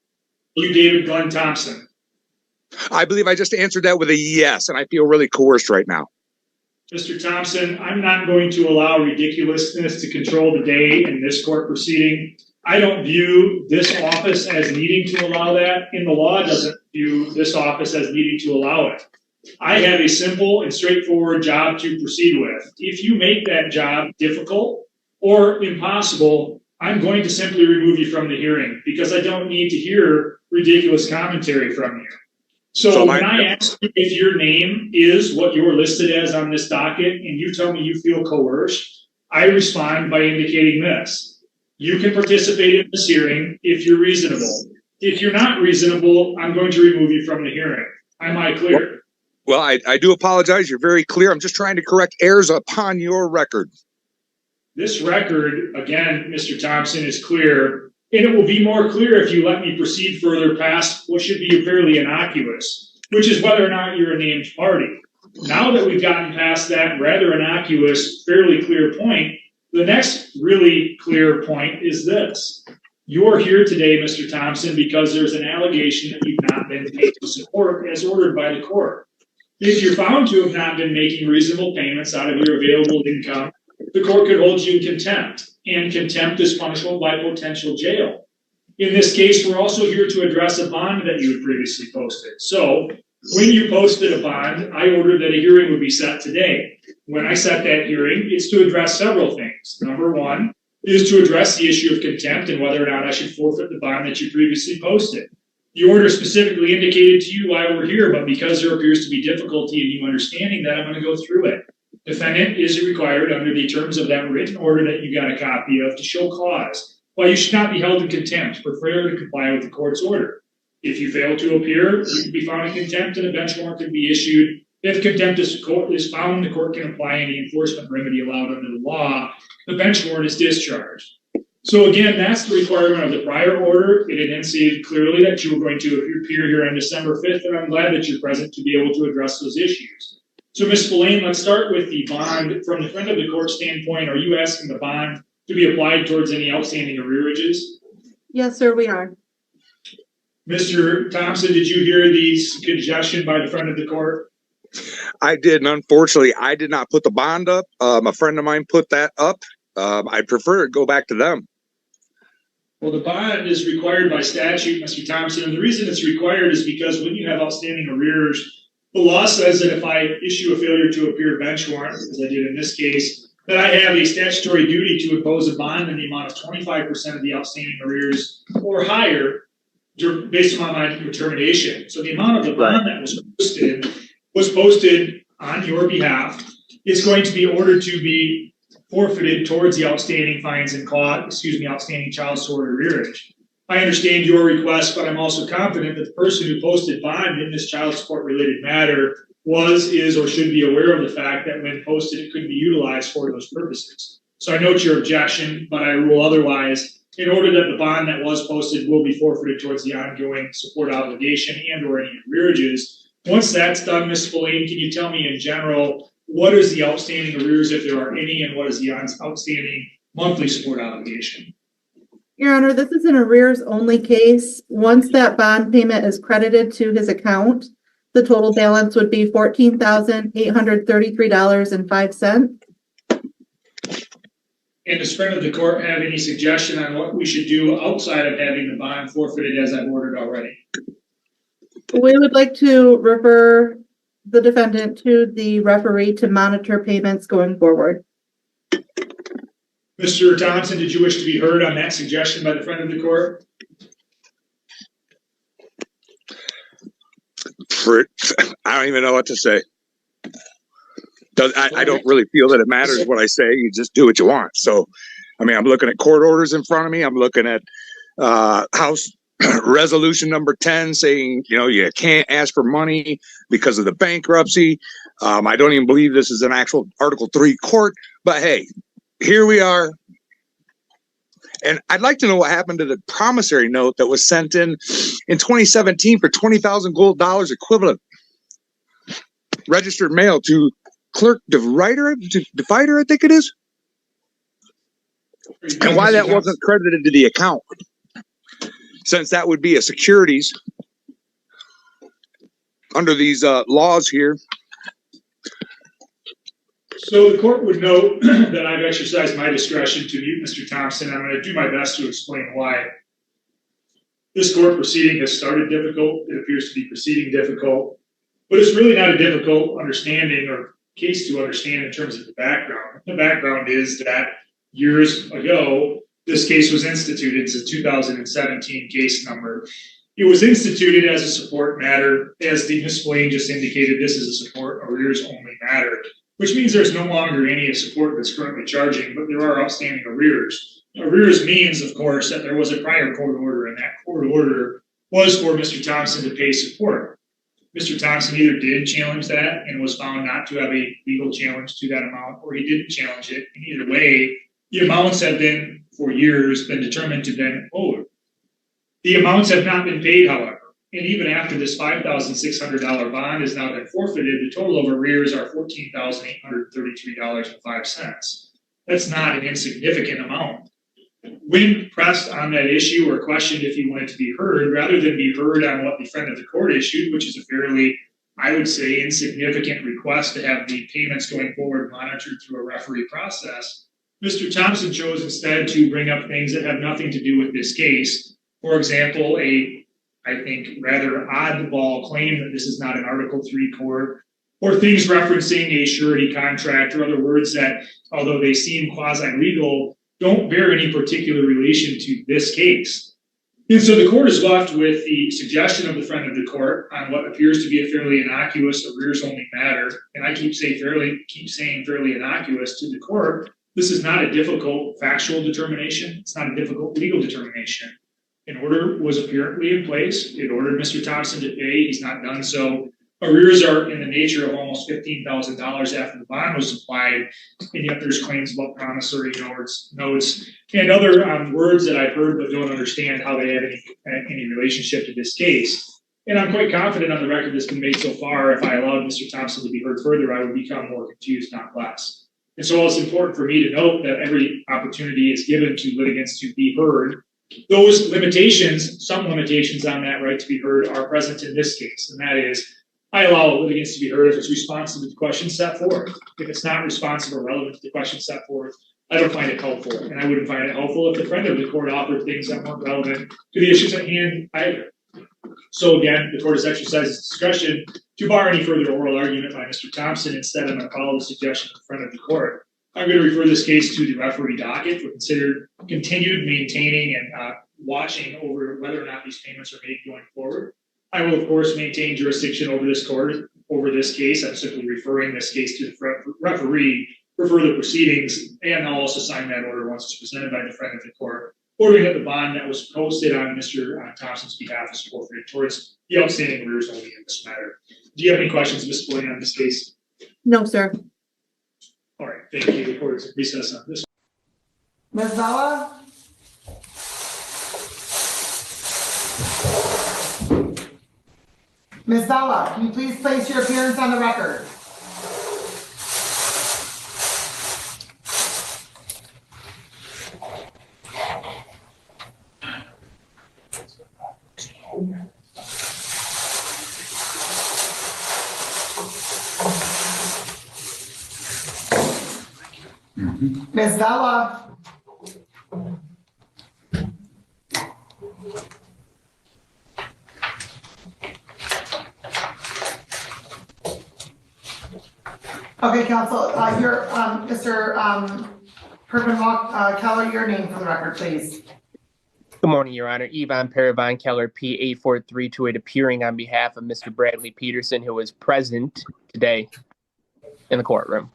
Are you David Glenn Thompson? I believe I just answered that with a yes, and I feel really coerced right now. Mr. Thompson, I'm not going to allow ridiculousness to control the day in this court proceeding. I don't view this office as needing to allow that, and the law doesn't view this office as needing to allow it. I have a simple and straightforward job to proceed with. If you make that job difficult or impossible, I'm going to simply remove you from the hearing because I don't need to hear ridiculous commentary from you. So when I ask you if your name is what you're listed as on this docket and you tell me you feel coerced, I respond by indicating this. You can participate in this hearing if you're reasonable. If you're not reasonable, I'm going to remove you from the hearing. Am I clear? Well, I do apologize. You're very clear. I'm just trying to correct errors upon your record. This record, again, Mr. Thompson, is clear, and it will be more clear if you let me proceed further past what should be fairly innocuous, which is whether or not you're a named party. Now that we've gotten past that rather innocuous, fairly clear point, the next really clear point is this. You're here today, Mr. Thompson, because there's an allegation that you've not been paid to support as ordered by the court. If you're found to have not been making reasonable payments out of your available income, the court could hold you in contempt, and contempt is punishable by potential jail. In this case, we're also here to address a bond that you had previously posted. So when you posted a bond, I ordered that a hearing would be set today. When I set that hearing, it's to address several things. Number one is to address the issue of contempt and whether or not I should forfeit the bond that you previously posted. The order specifically indicated to you why we're here, but because there appears to be difficulty in you understanding that, I'm going to go through it. Defendant is required under the terms of that written order that you got a copy of to show cause why you should not be held in contempt for failure to comply with the court's order. If you fail to appear, you can be found in contempt and a bench warrant can be issued. If contempt is found, the court can apply any enforcement remedy allowed under the law. The bench warrant is discharged. So again, that's the requirement of the prior order. It enunciated clearly that you were going to appear here on December 5th, and I'm glad that you're present to be able to address those issues. So, Ms. Spillane, let's start with the bond. From the friend of the court standpoint, are you asking the bond to be applied towards any outstanding arrearages? Yes, sir, we are. Mr. Thompson, did you hear the suggestion by the friend of the court? I did, and unfortunately, I did not put the bond up. A friend of mine put that up. I'd prefer it go back to them. Well, the bond is required by statute, Mr. Thompson, and the reason it's required is because when you have outstanding arrears, the law says that if I issue a failure to appear bench warrant, as I did in this case, that I have a statutory duty to impose a bond in the amount of 25% of the outstanding arrears or higher based upon my determination. So the amount of the bond that was posted on your behalf is going to be ordered to be forfeited towards the outstanding fines and outstanding child support arrearage. I understand your request, but I'm also confident that the person who posted bond in this child support related matter is, or should be aware of the fact that when posted, it could be utilized for those purposes. So I note your objection, but I rule otherwise in order that the bond that was posted will be forfeited towards the ongoing support obligation and or any arrearages. Once that's done, Ms. Spillane, can you tell me in general, what is the outstanding arrears if there are any, and what is the outstanding monthly support obligation? Your Honor, this is an arrears only case. Once that bond payment is credited to his account, the total balance would be $14,833.05. And does friend of the court have any suggestion on what we should do outside of having the bond forfeited as I've ordered already? We would like to refer the defendant to the referee to monitor payments going forward. Mr. Thompson, did you wish to be heard on that suggestion by the friend of the court? I don't even know what to say. I don't really feel that it matters what I say. You just do what you want. So, I mean, I'm looking at court orders in front of me. I'm looking at House Resolution number 10 saying, you can't ask for money because of the bankruptcy. I don't even believe this is an actual Article 3 court. But hey, here we are. And I'd like to know what happened to the promissory note that was sent in 2017 for $20,000 gold equivalent, registered mail to Clerk DeViter, I think it is, and why that wasn't credited to the account, since that would be a securities under these laws here. So the court would note that I've exercised my discretion to mute Mr. Thompson. I'm going to do my best to explain why. This court proceeding has started difficult. It appears to be proceeding difficult, but it's really not a difficult understanding or case to understand in terms of the background. The background is that years ago, this case was instituted. It's a 2017 case number. It was instituted as a support matter. As the Ms. Blaine just indicated, this is a support arrears only matter, which means there's no longer any support that's currently charging, but there are outstanding arrears. Arrears means, of course, that there was a prior court order, and that court order was for Mr. Thompson to pay support. Mr. Thompson either did challenge that and was found not to have a legal challenge to that amount, or he didn't challenge it. And either way, the amounts have been, for years, been determined to have been owed. The amounts have not been paid, however. And even after this $5,600 bond has now been forfeited, the total of arrears are $14,833.05. That's not an insignificant amount. When pressed on that issue or questioned if he wanted to be heard, rather than be heard on what the friend of the court issued, which is a fairly, I would say, insignificant request to have the payments going forward monitored through a referee process, Mr. Thompson chose instead to bring up things that have nothing to do with this case. For example, I think, rather oddball claim that this is not an Article 3 court, or things referencing a surety contract, or other words that, although they seem quasi-legal, don't bear any particular relation to this case. And so the court is left with the suggestion of the friend of the court on what appears to be a fairly innocuous arrears-only matter, and I keep saying fairly innocuous to the court. This is not a difficult factual determination. It's not a difficult legal determination. An order was apparently in place. It ordered Mr. Thompson to pay. He's not done so. Arrears are in the nature of almost $15,000 after the bond was applied, and yet there's claims about promissory notes, and other words that I've heard but don't understand how they have any relationship to this case. And I'm quite confident on the record that's been made so far, if I allowed Mr. Thompson to be heard further, I would become more confused, not less. And so it's important for me to note that every opportunity is given to litigants to be heard. Those limitations, some limitations on that right to be heard, are present in this case, and that is, I allow litigants to be heard if it's responsive to the question set forth. If it's not responsive or relevant to the question set forth, I don't find it helpful, and I wouldn't find it helpful if the friend of the court offered things that weren't relevant to the issues at hand either. So again, the court has exercised its discretion to bar any further oral argument by Mr. Thompson. Instead, I'm going to follow the suggestion of the friend of the court. I'm going to refer this case to the referee docket for continued maintaining and watching over whether or not these payments are made going forward. I will, of course, maintain jurisdiction over this court, over this case. I'm simply referring this case to the referee for further proceedings, and I'll also sign that order once it's presented by the friend of the court, ordering that the bond that was posted on Mr. Thompson's behalf is forfeited towards the outstanding arrears only in this matter. Do you have any questions, Ms. Boyd, on this case? No, sir. All right, thank you. The court is recess on this. Ms. Zella? Ms. Zella, can you please place your appearance on the record? Ms. Zella? Okay, counsel, your Mr. Pervin Keller, your name for the record, please. Good morning, Your Honor. Yvonne Parabon Keller, P84328, appearing on behalf of Mr. Bradley Peterson, who is present today in the courtroom.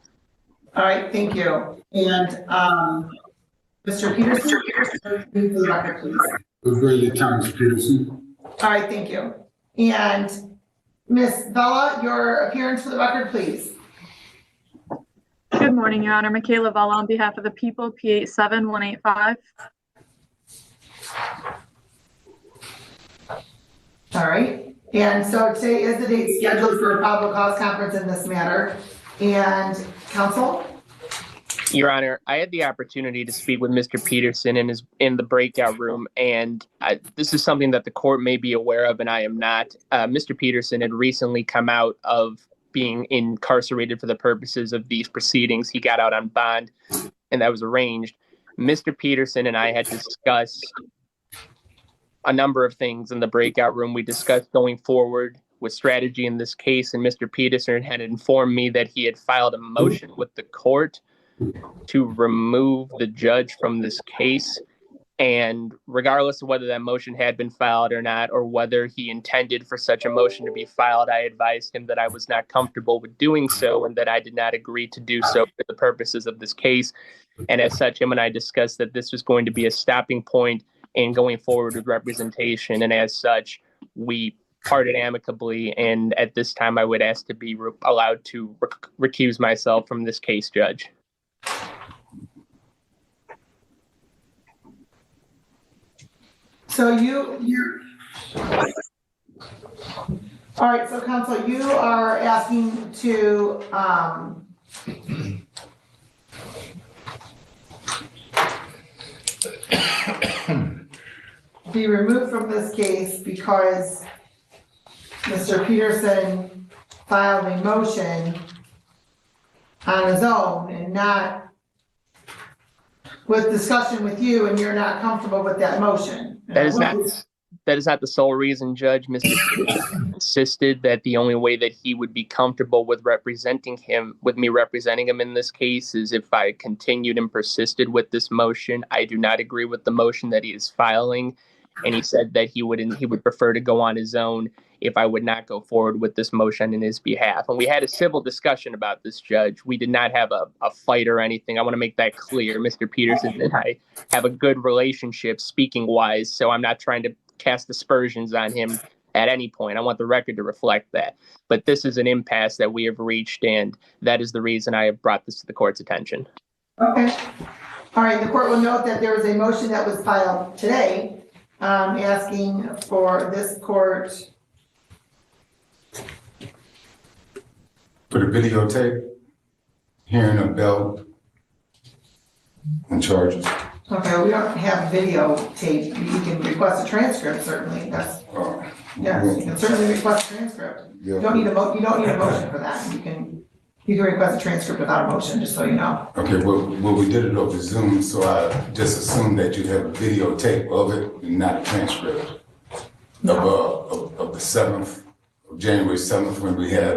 All right, thank you. And Mr. Peterson, for the record, please. Bradley Thomas Peterson. All right, thank you. And Ms. Bella, your appearance for the record, please. Good morning, Your Honor. Michaela Vella on behalf of the people, P87185. All right. And so today is the date scheduled for a probable cause conference in this matter. And counsel? Your Honor, I had the opportunity to speak with Mr. Peterson in the breakout room, and this is something that the court may be aware of, and I am not. Mr. Peterson had recently come out of being incarcerated for the purposes of these proceedings. He got out on bond, and that was arranged. Mr. Peterson and I had discussed a number of things in the breakout room. We discussed going forward with strategy in this case, and Mr. Peterson had informed me that he had filed a motion with the court to remove the judge from this case. And regardless of whether that motion had been filed or not, or whether he intended for such a motion to be filed, I advised him that I was not comfortable with doing so and that I did not agree to do so for the purposes of this case. And as such, him and I discussed that this was going to be a stopping point in going forward with representation. And as such, we parted amicably. And at this time, I would ask to be allowed to recuse myself from this case, Judge. So you're all right. So counsel, you are asking to be removed from this case because Mr. Peterson filed a motion on his own and not with discussion with you, and you're not comfortable with that motion. That is not the sole reason, Judge. Mr. Peterson insisted that the only way that he would be comfortable with me representing him in this case is if I continued and persisted with this motion. I do not agree with the motion that he is filing, and he said that he would prefer to go on his own if I would not go forward with this motion in his behalf. And we had a civil discussion about this, Judge. We did not have a fight or anything. I want to make that clear. Mr. Peterson and I have a good relationship, speaking wise, so I'm not trying to cast aspersions on him at any point. I want the record to reflect that. But this is an impasse that we have reached, and that is the reason I have brought this to the court's attention. Okay. All right. The court will note that there was a motion that was filed today asking for this court For the videotape, hearing a bell and charges. Okay, we don't have videotape. You can request a transcript, certainly. Yes, you can certainly request a transcript. Yeah. You don't need a motion for that. You can request a transcript without a motion, just so you know. Okay, well, we did it over Zoom, so I just assumed that you have a videotape of it and not a transcript of the 7th, of January 7th, when we had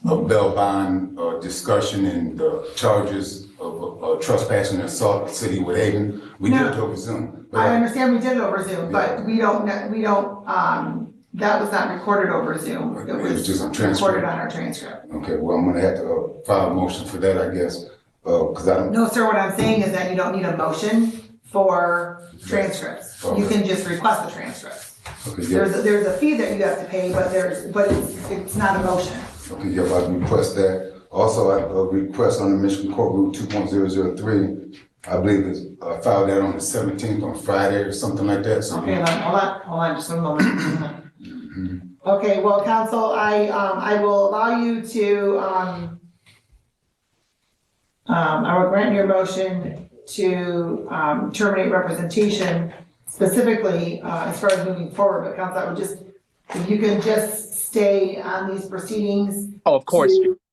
bail bond discussion and the charges of trespassing and assault in the city of Woodhaven. We did it over Zoom. But I understand we did it over Zoom, but we don't, that was not recorded over Zoom. It was just on recorded transcript. on our transcript. Okay, well, I'm gonna have to file a motion for that, I guess, because I don't. No, sir, what I'm saying is that you don't need a motion for transcripts. You can just request the transcripts. Okay, yeah. There's a fee that you have to pay, but it's not a motion. Okay, yeah, I request that. Also, I request on the Michigan Court Rule 2.003. I believe it's filed that on the 17th on Friday or something like that. So Okay, hold on, just a moment. Okay, well, counsel, I will allow you to, I will grant your motion to, terminate representation specifically, as far as moving forward, but counsel, I would just, if you can just stay on these proceedings. Oh, of course,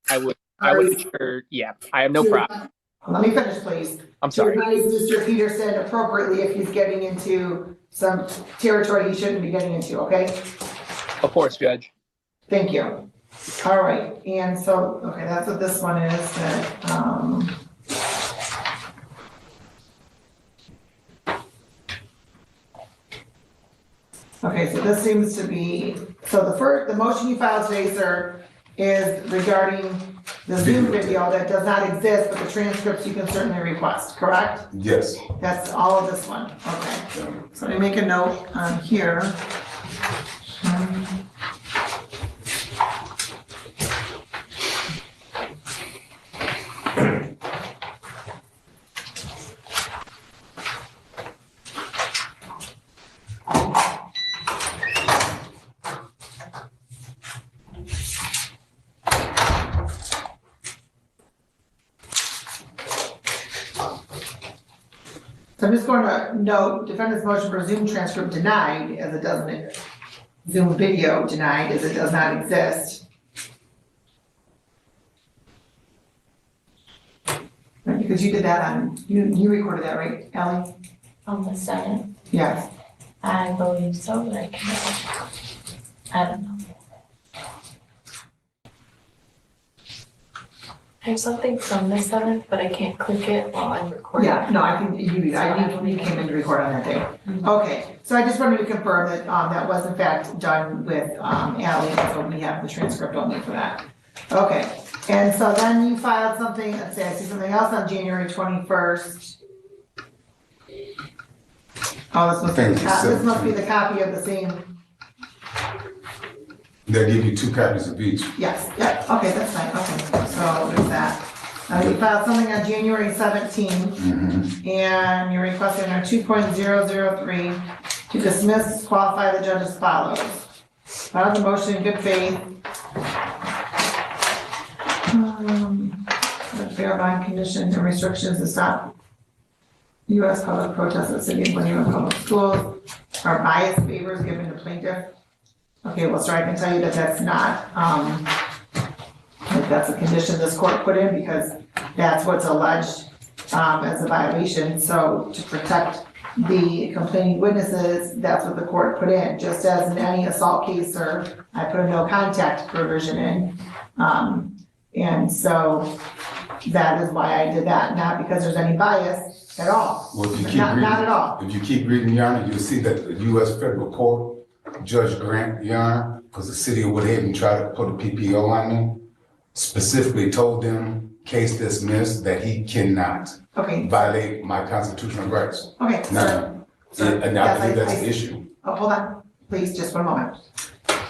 I would ensure, yeah, I have no problem. Let me finish, please. I'm sorry. To advise Mr. Peterson appropriately if he's getting into some territory he shouldn't be getting into, okay? Of course, Judge. Thank you. All right, and so, okay, that's what this one is, that, okay, so this seems to be, so the motion you filed today, sir, is regarding the Zoom video that does not exist, but the transcripts you can certainly request, correct? yes. That's all of this one, okay. So let me make a note on here. So I'm just going to note, defendant's motion for Zoom transcript denied, as it doesn't, Zoom video denied, as it does not exist. Right, because you did that on, you recorded that, right, Ally? On the 7th? Yes. I believe so, but I can't. I don't know. I have something from the 7th, but I can't click it while I'm recording. Yeah, no, I think you came in to record on that day. Okay, so I just wanted to confirm that, that was in fact done with, Ally, so we have the transcript only for that. Okay, and so then you filed something, let's say I see something else on January 21st. Oh, this must be the copy of the same. They'll give you 2 copies of each. Yes, yeah, okay, that's fine, okay, so there's that. You filed something on January 17th, and you're requesting our 2.003 to dismiss, qualify the judge as follows. Filed the motion in good faith. The fair bond conditions and restrictions to stop U.S. public protests at city and Woodhaven public schools are biased favors given to plaintiff. Okay, well, sir, I can tell you that that's not, that's a condition this court put in because that's what's alleged as a violation. So to protect the complaining witnesses, that's what the court put in. Just as in any assault case, sir, I put a no contact provision in. And so that is why I did that, not because there's any bias at all. Well, if you keep not reading, at all. If you keep reading, Your Honor, you'll see that the U.S. Federal Court, Judge Grant, Your Honor, because the city of Woodhaven tried to put a PPO on me, specifically told them, case dismissed, that he cannot violate my constitutional rights. Okay, Now, and I believe that's the issue. Oh, hold on, please, just one moment.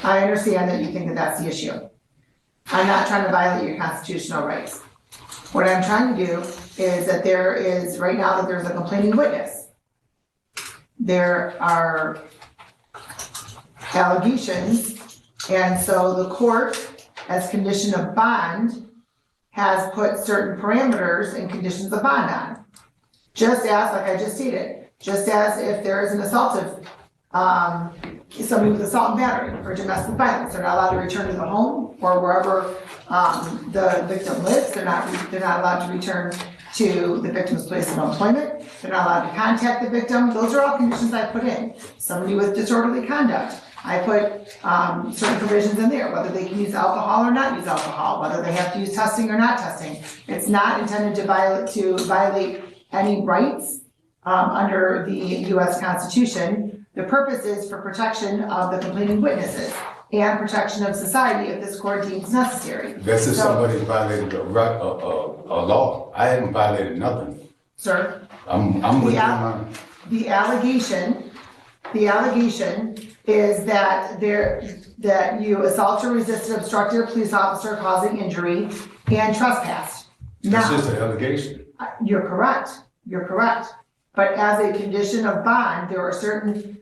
I understand that you think that that's the issue. I'm not trying to violate your constitutional rights. What I'm trying to do is that there is, right now, that there's a complaining witness. There are allegations, and so the court, as condition of bond, has put certain parameters and conditions of bond on. Just as, like I just stated, just as if there is an assaultive, somebody with assault and battery or domestic violence, they're not allowed to return to the home or wherever the victim lives. They're not allowed to return to the victim's place of employment. They're not allowed to contact the victim. Those are all conditions I put in. Somebody with disorderly conduct. I put, certain provisions in there, whether they can use alcohol or not use alcohol, whether they have to use testing or not testing. It's not intended to violate any rights, under the US Constitution. The purpose is for protection of the complaining witnesses and protection of society if this court deems necessary. That's if So- somebody violated a law. I haven't violated nothing. Sir, I'm with Yeah. you, man. the allegation is that you assaulted, resisted, obstructed a police officer causing injury and trespassed. That's Now, just an allegation. you're correct. But as a condition of bond, there are certain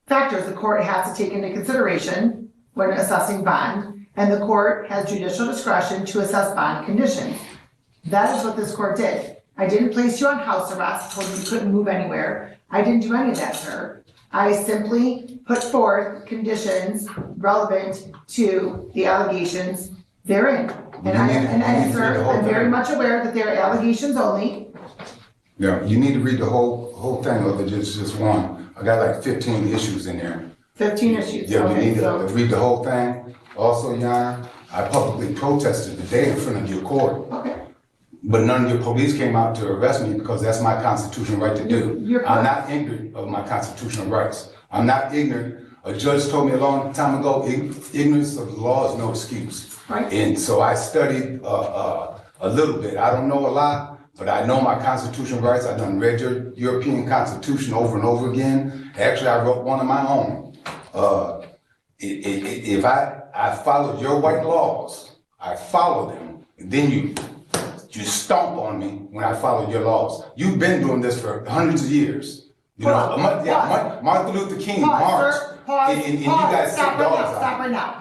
factors the court has to take into consideration when assessing bond, and the court has judicial discretion to assess bond conditions. That is what this court did. I didn't place you on house arrest, told you you couldn't move anywhere. I didn't do any of that, sir. I simply put forth conditions relevant to the allegations therein. And sir, I'm very much aware that they are allegations only. Yeah, you need to read the whole thing of it, just one. I got like 15 issues in there. 15 issues. Yeah, you Okay, need to so- read the whole thing. Also, Your Honor, I publicly protested today in front of your court. Okay. But none of your police came out to arrest me because that's my constitutional right to do. You're I'm correct. not ignorant of my constitutional rights. I'm not ignorant. A judge told me a long time ago, ignorance of the law is no excuse. Right. And so I studied a little bit. I don't know a lot, but I know my constitutional rights. I've done read your European Constitution over and over again. Actually, I wrote one of my own. If I followed your white laws, I follow them, and then you stomp on me when I follow your laws. You've been doing this for hundreds of years. You know, Martin Luther King marched, and you guys Stop sit right dogs now, out. stop right now.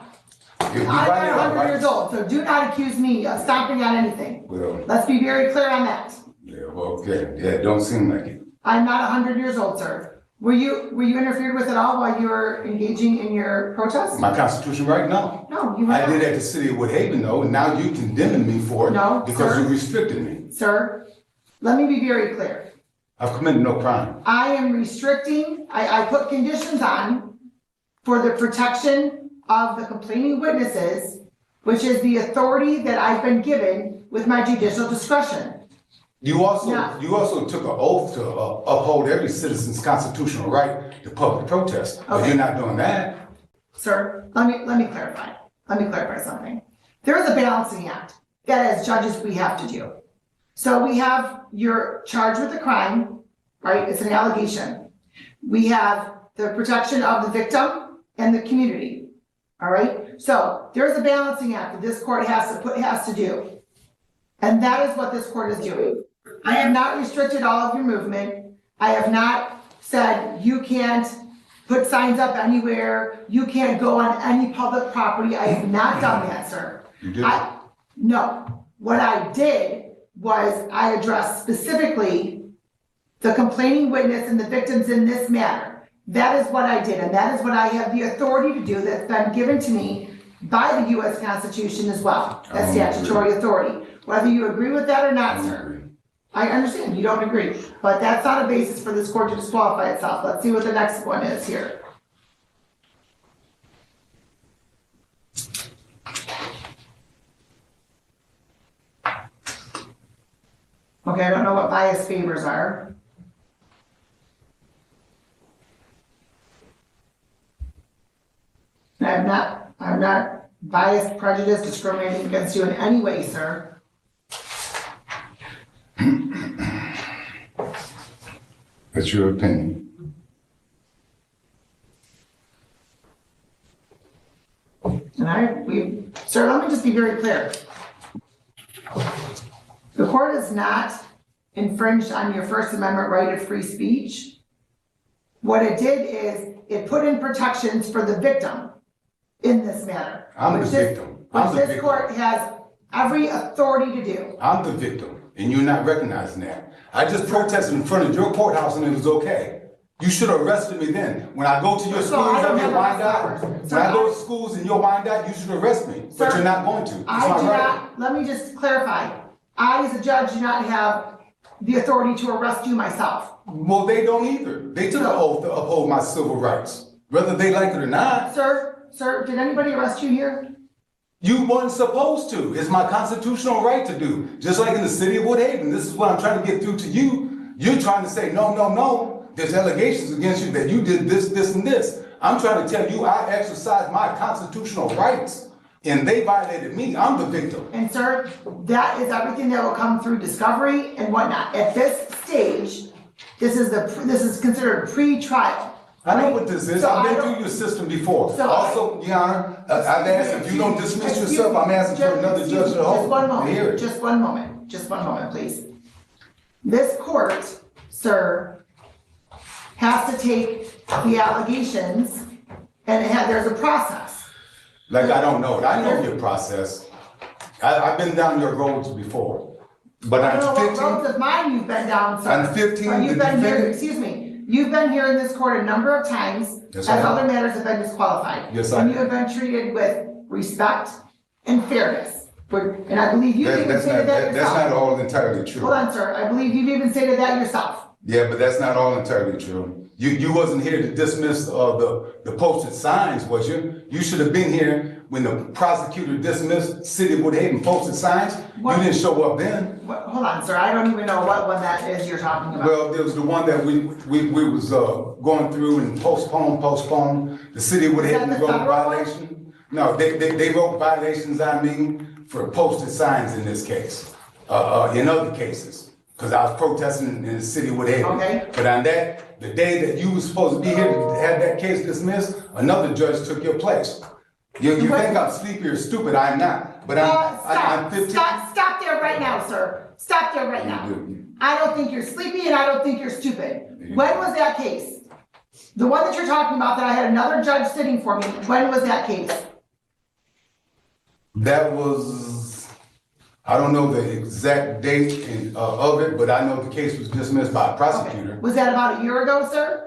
You I'm not violate our 100 years rights. old, so do not accuse me of stomping on anything. Well, Let's be very clear on that. yeah, well, okay, yeah, it don't seem like it. I'm not 100 years old, sir. Were you interfered with at all while you were engaging in your protest? My constitutional right? No. No, you were I not. did at the city of Woodhaven though, and now you condemning me for it No, because sir. you restricted me. Sir, let me be very clear. I've committed no crime. I am restricting, I put conditions on for the protection of the complaining witnesses, which is the authority that I've been given with my judicial discretion. You also Yeah. took an oath to uphold every citizen's constitutional right to public protest, but Okay. you're not doing that. Sir, let me clarify. Let me clarify something. There is a balancing act that as judges we have to do. So we have you're charged with a crime, right? It's an allegation. We have the protection of the victim and the community. All right? So there's a balancing act that this court has to do. And that is what this court is doing. I have not restricted all of your movement. I have not said you can't put signs up anywhere. You can't go on any public property. I have not done that, sir. You did. No. What I did was I addressed specifically the complaining witness and the victims in this matter. That is what I did, and that is what I have the authority to do that's been given to me by the US Constitution as well. That's statutory authority. Whether you agree with that or not, sir. I understand you don't agree, but that's not a basis for this court to disqualify itself. Let's see what the next one is here. Okay, I don't know what bias favors are. I'm not biased, prejudiced, discriminating against you in any way, sir. That's your opinion. Sir, let me just be very clear. The court has not infringed on your First Amendment right of free speech. What it did is it put in protections for the victim in this matter. I'm the victim. I'm the Which this victim. court has every authority to do. I'm the victim, and you're not recognizing that. I just protested in front of your courthouse and it was okay. You should have arrested me then. When I go to your So I schools don't and have your arrest Wyandotte, powers. when I go to schools and your Wyandotte, you should arrest me, but Sir, you're not going to. It's I my do right. not, let me just clarify. I, as a judge, do not have the authority to arrest you myself. Well, they don't either. They took an oath to uphold my civil rights, whether they like it or not. Sir, did anybody arrest you here? You weren't supposed to. It's my constitutional right to do. Just like in the city of Woodhaven. This is what I'm trying to get through to you. You're trying to say, no. There's allegations against you that you did this, and this. I'm trying to tell you I exercised my constitutional rights and they violated me. I'm the victim. And sir, that is everything that will come through discovery and whatnot. At this stage, this is considered pre-trial. I know what this is. So I've been through your system before. So also, Your Honor, I've asked if you don't dismiss yourself, I'm asking for another judge to hold. Just one moment, please. This court, sir, has to take the allegations and there's a process. Like I don't know it. I know your process. I've been down your roads before. But I don't know I'm what 15. roads of mine you've been down, sir. I'm 15. But you've been here, excuse me. You've been here in this court a number of times Yes, as I have. other matters have been disqualified. Yes, I And you have. have been treated with respect and fairness. And I believe you've even stated that That's not yourself. all entirely true. Hold on, sir. I believe you've even stated that yourself. Yeah, but that's not all entirely true. You wasn't here to dismiss the posted signs, was you? You should have been here when the prosecutor dismissed City of Woodhaven posted signs. What? You didn't show up then. Hold on, sir. I don't even know what one that is you're talking about. Well, there was the one that we was going through and postpone. The City of Is that Woodhaven the wrote federal one? violation. No, they wrote violations, for posted signs in this case. In other cases, because I was protesting in the City of Woodhaven. Okay. But on the day that you were supposed to be here to have that case dismissed, another judge took your place. You think I'm sleepy or stupid? I'm not. But I'm 15. Stop there right now, sir. Stop there right now. I don't think you're sleepy and I don't think you're stupid. When was that case? The one that you're talking about that I had another judge sitting for me, when was that case? That was, I don't know the exact date of it, but I know the case was dismissed by a prosecutor. Was that about a year ago, sir?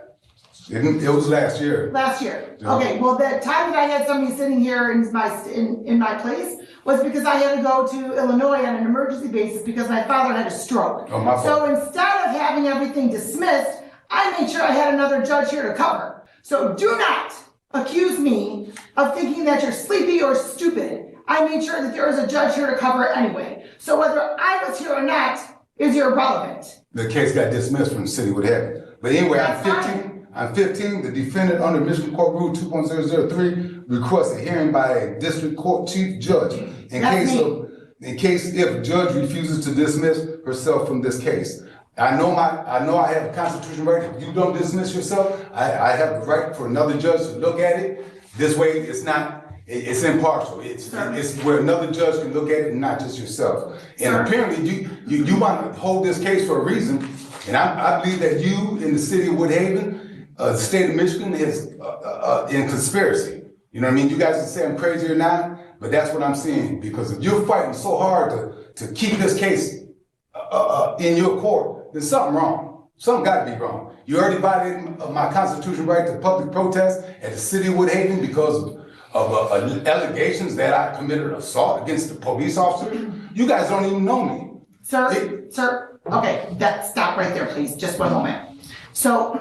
It was last year. Last year. Yeah. Okay, well, the time that I had somebody sitting here in my place was because I had to go to Illinois on an emergency basis because my father had a stroke. Oh, my fault. So instead of having everything dismissed, I made sure I had another judge here to cover. So do not accuse me of thinking that you're sleepy or stupid. I made sure that there was a judge here to cover it anyway. So whether I was here or not is irrelevant. The case got dismissed from the City of Woodhaven. But anyway, That's I'm 15. I'm 15. The defendant under Michigan Court Rule 2.003 requests a hearing by a district court chief judge in case if judge refuses to dismiss herself from this case. I know I have a constitutional right. If you don't dismiss yourself, I have the right for another judge to look at it. This way, it's impartial. It's where another judge can look at it and not just yourself. And apparently, you want to hold this case for a reason. And I believe that you in the City of Woodhaven, the state of Michigan is in conspiracy. You know what I mean? You guys can say I'm crazy or not, but that's what I'm seeing. Because if you're fighting so hard to keep this case in your court, there's something wrong. Something got to be wrong. You already violated my constitutional right to public protest at the City of Woodhaven because of allegations that I committed assault against the police officer. You guys don't even know me. Sir, okay, stop right there, please, just one moment. So,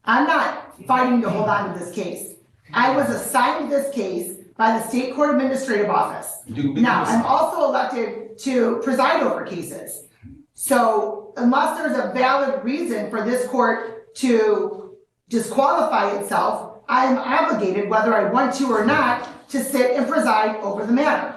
I'm not fighting to hold on to this case. I was assigned this case by the State Court Administrative Office. Now, I'm also elected to preside over cases. So, unless there's a valid reason for this court to disqualify itself, I am obligated, whether I want to or not, to sit and preside over the matter.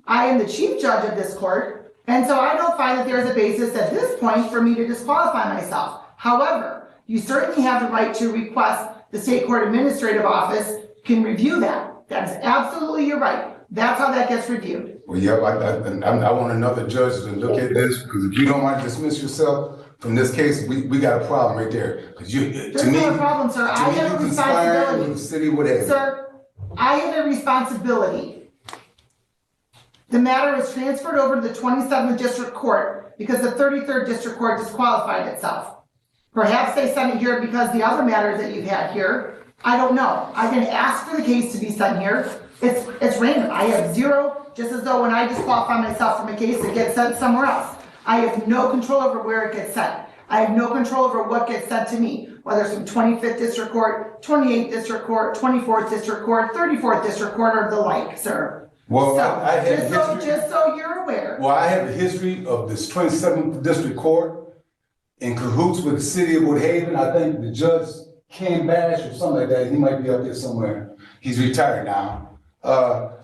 I am the chief judge of this court, and so I don't find that there is a basis at this point for me to disqualify myself. However, you certainly have the right to request the State Court Administrative Office can review that. That is absolutely your right. That's how that gets reviewed. Well, yeah, I want another judge to look at this because if you don't want to dismiss yourself from this case, we got a problem right there. Because There's not a problem, sir. I have a responsibility. With the city, whatever. Sir, I have a responsibility. The matter was transferred over to the 27th District Court because the 33rd District Court disqualified itself. Perhaps they sent it here because the other matters that you've had here, I don't know. I can ask for the case to be sent here. It's random. I have zero, just as though when I disqualify myself from a case, it gets sent somewhere else. I have no control over where it gets sent. I have no control over what gets sent to me, whether it's from 25th District Court, 28th District Court, 24th District Court, 34th District Court, or the like, sir. Well, So, I have just so you're aware. Well, I have a history of this 27th District Court in cahoots with the city of Woodhaven. I think the judge Ken Bash or something like that, he might be up there somewhere. He's retired now.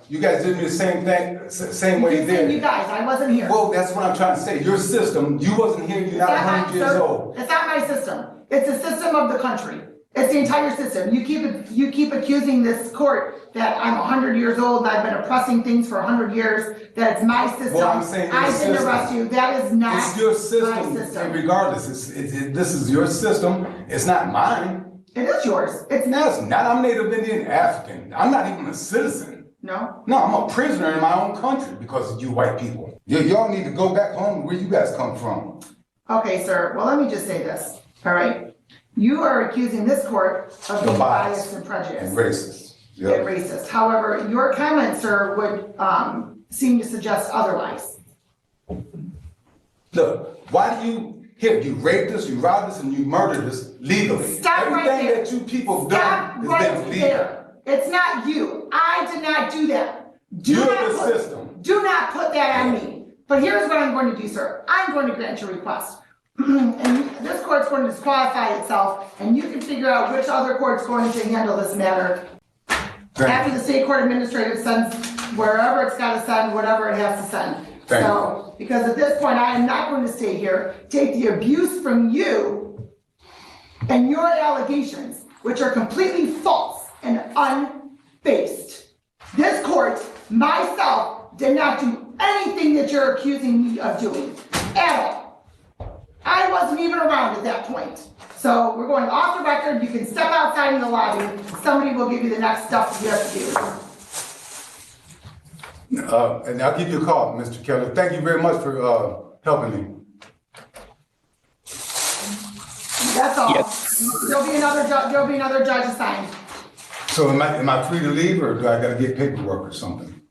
You guys did me the same thing, same way you did. You guys, I wasn't here. Well, that's what I'm trying to say. Your system, you wasn't here, you're not 100 years old. It's not my system. It's the system of the country. It's the entire system. You keep accusing this court that I'm 100 years old and I've been oppressing things for 100 years, that it's my system. Well, I'm saying I didn't arrest you. That is not it's your my system. system. And regardless, this is your system. It's not mine. It is yours. It's not. I'm Native Indian African. I'm not even a citizen. No? No, I'm a prisoner in my own country because of you white people. Y'all need to go back home where you guys come from. Okay, sir. Well, let me just say this, all right? You are accusing this court of being biased and prejudiced. And racist. Yep. And racist. However, your comments, sir, would seem to suggest otherwise. Look, why do you raped us, you robbed us, and you murdered us legally? Stop right there. Everything that you people done has been legal. There. It's not you. I did not do that. You're the system. Do not put that on me. But here's what I'm going to do, sir. I'm going to grant your request. And this court's going to disqualify itself, and you can figure out which other court's going to handle this matter. After the state court administrative sends wherever it's got to send, whatever it has to send. So, because at this point, I am not going to stay here, take the abuse from you and your allegations, which are completely false and unbased. This court, myself, did not do anything that you're accusing me of doing at all. I wasn't even around at that point. So we're going off the record. You can step outside in the lobby. Somebody will give you the next stuff you have to do. And I'll give you a call, Mr. Keller. Thank you very much for helping me. That's all. Yes. There'll be another judge assigned. So am I free to leave, or do I gotta get paperwork or something?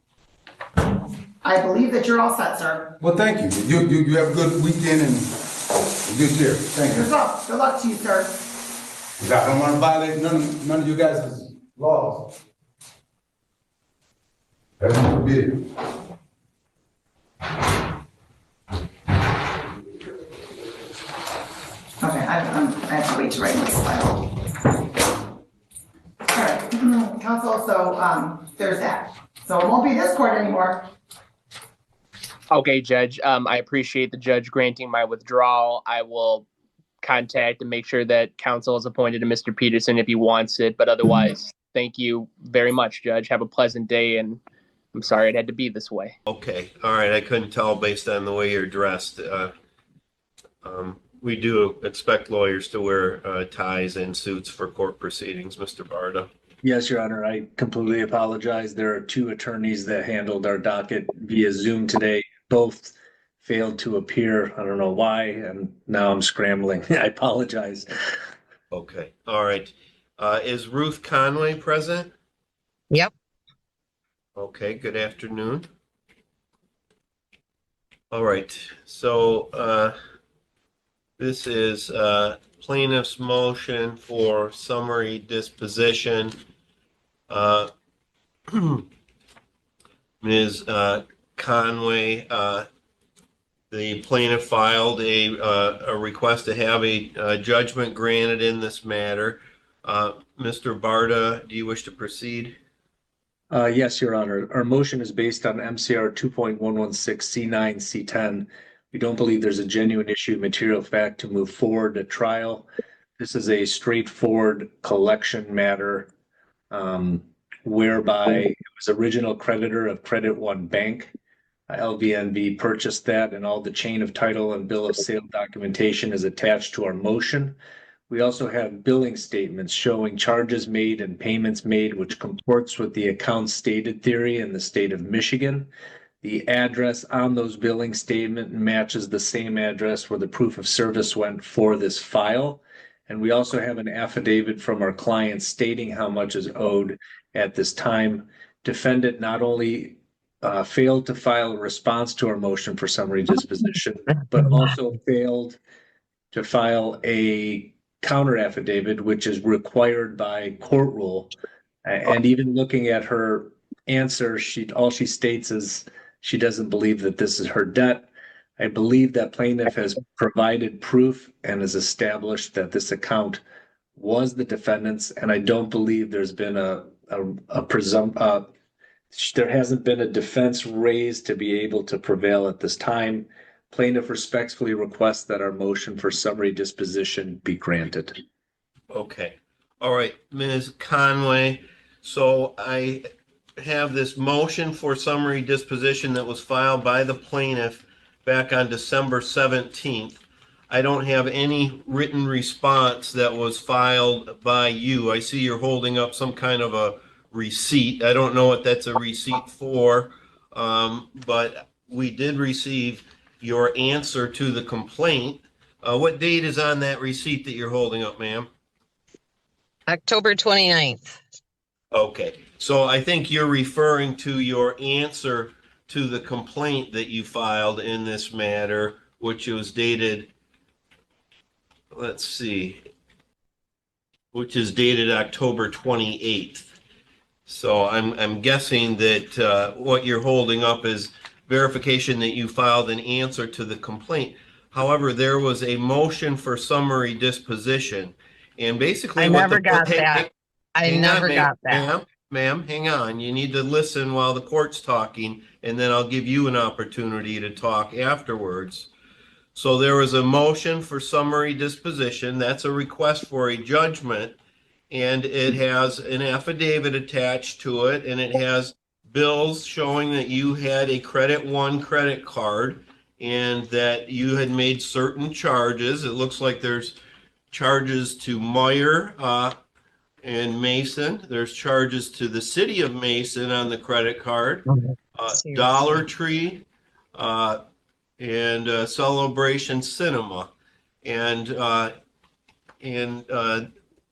I believe that you're all set, sir. Well, thank you. You have a good weekend and a good year. Thank you. Good luck to you, sir. 'Cause I don't want to violate none of you guys' laws. That's forbidden. Okay, I have to wait to write this file. All right, counsel, so there's that. So it won't be this court anymore. Okay, Judge. I appreciate the judge granting my withdrawal. I will contact and make sure that counsel is appointed to Mr. Peterson if he wants it. But otherwise, thank you very much, Judge. Have a pleasant day, and I'm sorry it had to be this way. Okay, all right. I couldn't tell based on the way you're dressed. We do expect lawyers to wear ties and suits for court proceedings, Mr. Barda. Yes, Your Honor, I completely apologize. There are two attorneys that handled our docket via Zoom today. Both failed to appear. I don't know why, and now I'm scrambling. I apologize. Okay, all right. Is Ruth Conway present? Yep. Okay, good afternoon. All right, so this is plaintiff's motion for summary disposition. Ms. Conway, the plaintiff filed a request to have a judgment granted in this matter. Mr. Barda, do you wish to proceed? Yes, Your Honor. Our motion is based on MCR 2.116 C9 C10. We don't believe there's a genuine issue of material fact to move forward to trial. This is a straightforward collection matter whereby it was original creditor of Credit One Bank. LVNV purchased that, and all the chain of title and bill of sale documentation is attached to our motion. We also have billing statements showing charges made and payments made, which comports with the account stated theory in the state of Michigan. The address on those billing statement matches the same address where the proof of service went for this file. And we also have an affidavit from our client stating how much is owed at this time. Defendant not only failed to file a response to our motion for summary disposition, but also failed to file a counter affidavit, which is required by court rule. And even looking at her answer, all she states is she doesn't believe that this is her debt. I believe that plaintiff has provided proof and has established that this account was the defendant's, and I don't believe there's been there hasn't been a defense raised to be able to prevail at this time. Plaintiff respectfully requests that our motion for summary disposition be granted. Okay. All right, Ms. Conway. So I have this motion for summary disposition that was filed by the plaintiff back on December 17th. I don't have any written response that was filed by you. I see you're holding up some kind of a receipt. I don't know what that's a receipt for, but we did receive your answer to the complaint. What date is on that receipt that you're holding up, ma'am? October 29th. Okay, so I think you're referring to your answer to the complaint that you filed in this matter, which was dated, let's see, which is dated October 28th. So I'm guessing that what you're holding up is verification that you filed an answer to the complaint. However, there was a motion for summary disposition, and basically I what never the got that. I never got that. Ma'am, hang on. You need to listen while the court's talking, and then I'll give you an opportunity to talk afterwards. So there was a motion for summary disposition. That's a request for a judgment, and it has an affidavit attached to it, and it has bills showing that you had a Credit One credit card and that you had made certain charges. It looks like there's charges to Meyer and Mason. There's charges to the city of Mason on the credit card, Dollar Tree, and Celebration Cinema. And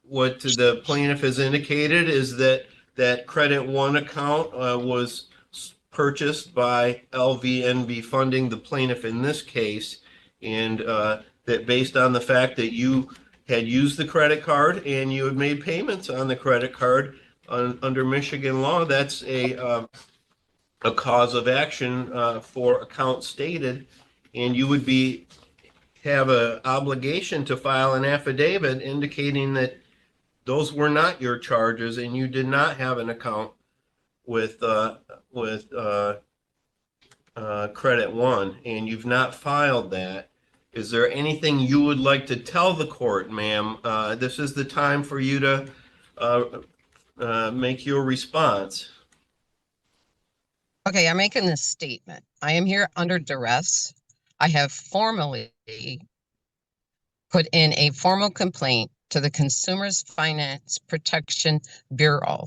what the plaintiff has indicated is that that Credit One account was purchased by LVNB Funding, the plaintiff in this case, and that based on the fact that you had used the credit card and you had made payments on the credit card under Michigan law, that's a cause of action for account stated, and you would have an obligation to file an affidavit indicating that those were not your charges and you did not have an account with Credit One, and you've not filed that. Is there anything you would like to tell the court, ma'am? This is the time for you to make your response. Okay, I'm making this statement. I am here under duress. I have formally put in a formal complaint to the Consumers Finance Protection Bureau.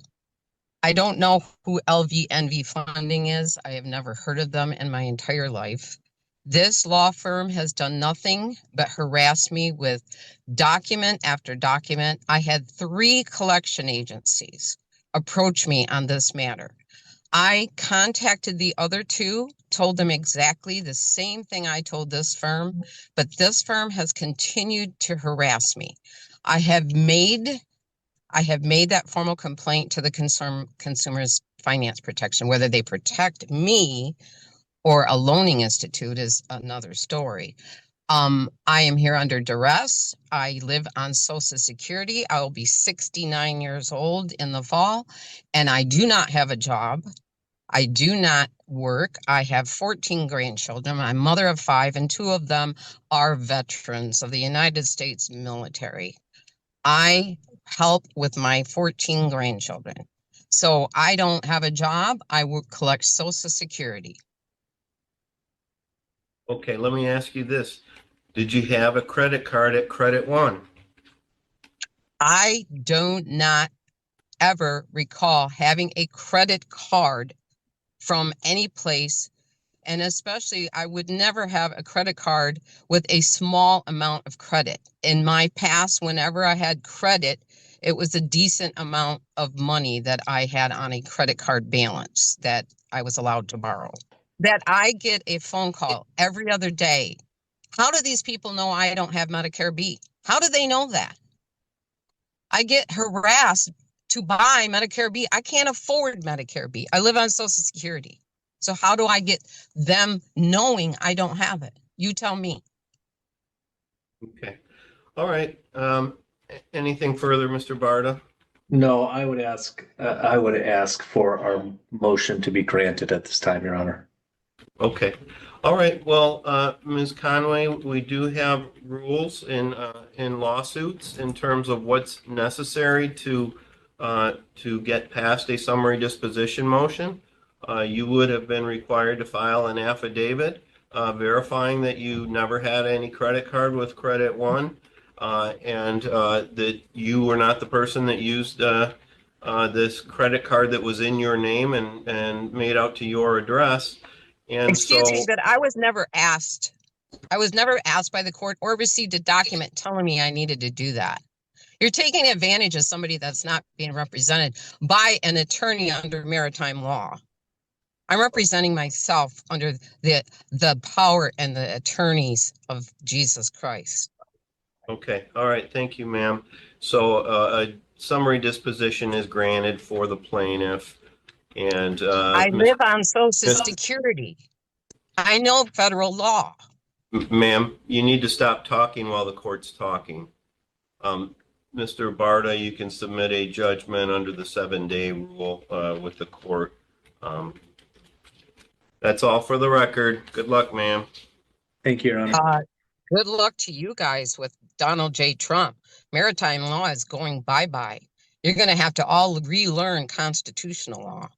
I don't know who LVNV Funding is. I have never heard of them in my entire life. This law firm has done nothing but harass me with document after document. I had 3 collection agencies approach me on this matter. I contacted the other 2, told them exactly the same thing I told this firm, but this firm has continued to harass me. I have made that formal complaint to the Consumers Finance Protection. Whether they protect me or a loaning institute is another story. I am here under duress. I live on Social Security. I will be 69 years old in the fall, and I do not have a job. I do not work. I have 14 grandchildren. I'm a mother of 5, and 2 of them are veterans of the United States military. I help with my 14 grandchildren. So I don't have a job. I will collect Social Security. Okay, let me ask you this. Did you have a credit card at Credit One? I do not ever recall having a credit card from any place, and especially I would never have a credit card with a small amount of credit. In my past, whenever I had credit, it was a decent amount of money that I had on a credit card balance that I was allowed to borrow. That I get a phone call every other day. How do these people know I don't have Medicare B? How do they know that? I get harassed to buy Medicare B. I can't afford Medicare B. I live on Social Security. So how do I get them knowing I don't have it? You tell me. Okay. All right. Anything further, Mr. Barta? No, I would ask for our motion to be granted at this time, Your Honor. Okay. All right. Well, Ms. Conway, we do have rules in lawsuits in terms of what's necessary to get past a summary disposition motion. You would have been required to file an affidavit verifying that you never had any credit card with Credit One, and that you were not the person that used this credit card that was in your name and made out to your address. And Excuse me, but I was never asked. I was never asked by the court or received a document telling me I needed to do that. You're taking advantage of somebody that's not being represented by an attorney under maritime law. I'm representing myself under the power and the attorneys of Jesus Christ. Okay. All right. Thank you, ma'am. So a summary disposition is granted for the plaintiff. And I live on Social Security. I know federal law. Ma'am, you need to stop talking while the court's talking. Mr. Barta, you can submit a judgment under the 7-day rule with the court. That's all for the record. Good luck, ma'am. Thank you, Your Honor. Good luck to you guys with Donald J. Trump. Maritime law is going bye-bye. You're going to have to all relearn constitutional law.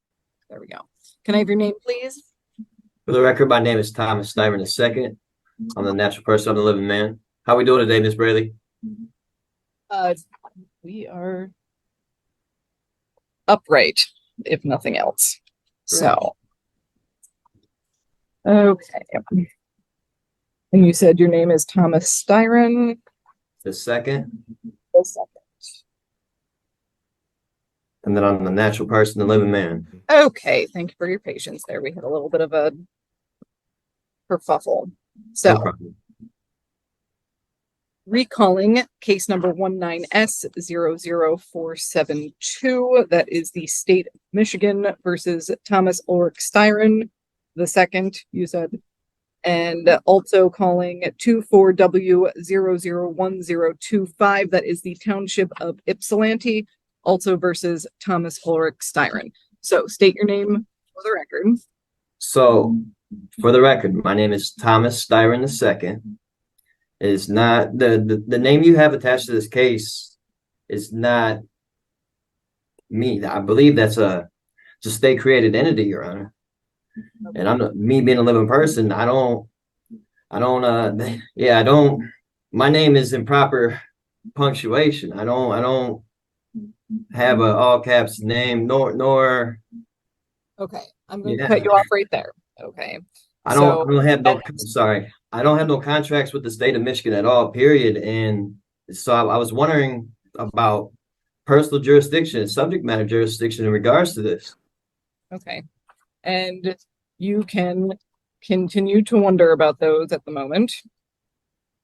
There we go. Can I have your name, please? For the record, my name is Thomas Stiver II. I'm the natural person, I'm the living man. How we doing today, Miss Braley? We are upright, if nothing else. So, okay. And you said your name is Thomas Styron. The second. The second. And then I'm the natural person, the living man. Okay, thank you for your patience there. We had a little bit of a kerfuffle. So, No problem. recalling case number 19S00472, that is the state of Michigan versus Thomas Ulrich Styron, the second, you said, and also calling 24W001025, that is the township of Ypsilanti, also versus Thomas Ulrich Styron. So state your name for the record. So, for the record, my name is Thomas Styron II. Is not the name you have attached to this case is not me. I believe that's a state created entity, Your Honor. And I'm not, me being a living person, I don't, my name is in proper punctuation. I don't have a all caps name, nor. Okay, I'm going to cut you off right there. Okay. I don't have no, sorry. I don't have no contracts with the state of Michigan at all, period. And so I was wondering about personal jurisdiction, subject matter jurisdiction in regards to this. Okay. And you can continue to wonder about those at the moment.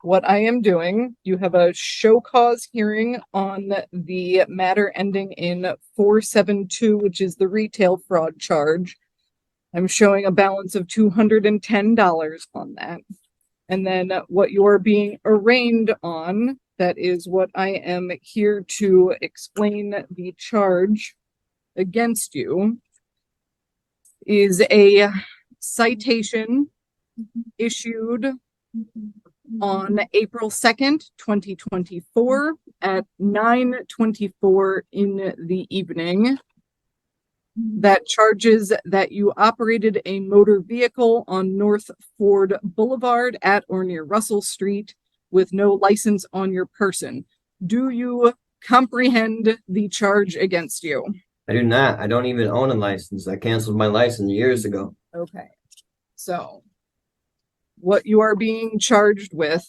What I am doing, you have a show cause hearing on the matter ending in 472, which is the retail fraud charge. I'm showing a balance of $210 on that. And then what you're being arraigned on, that is what I am here to explain the charge against you, is a citation issued on April 2nd, 2024 at 9:24 in the evening. That charges that you operated a motor vehicle on North Ford Boulevard at or near Russell Street with no license on your person. Do you comprehend the charge against you? I do not. I don't even own a license. I canceled my license years ago. Okay. So what you are being charged with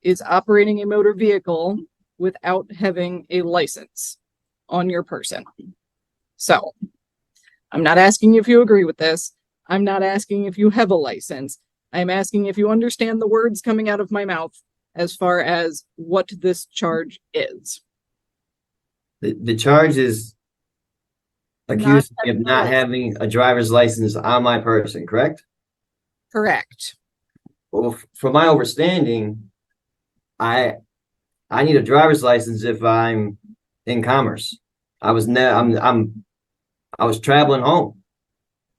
is operating a motor vehicle without having a license on your person. So I'm not asking if you agree with this. I'm not asking if you have a license. I'm asking if you understand the words coming out of my mouth as far as what this charge is. The charge is accused me of not license. having a driver's license on my person, correct? Correct. Well, from my understanding, I need a driver's license if I'm in commerce. I was traveling home.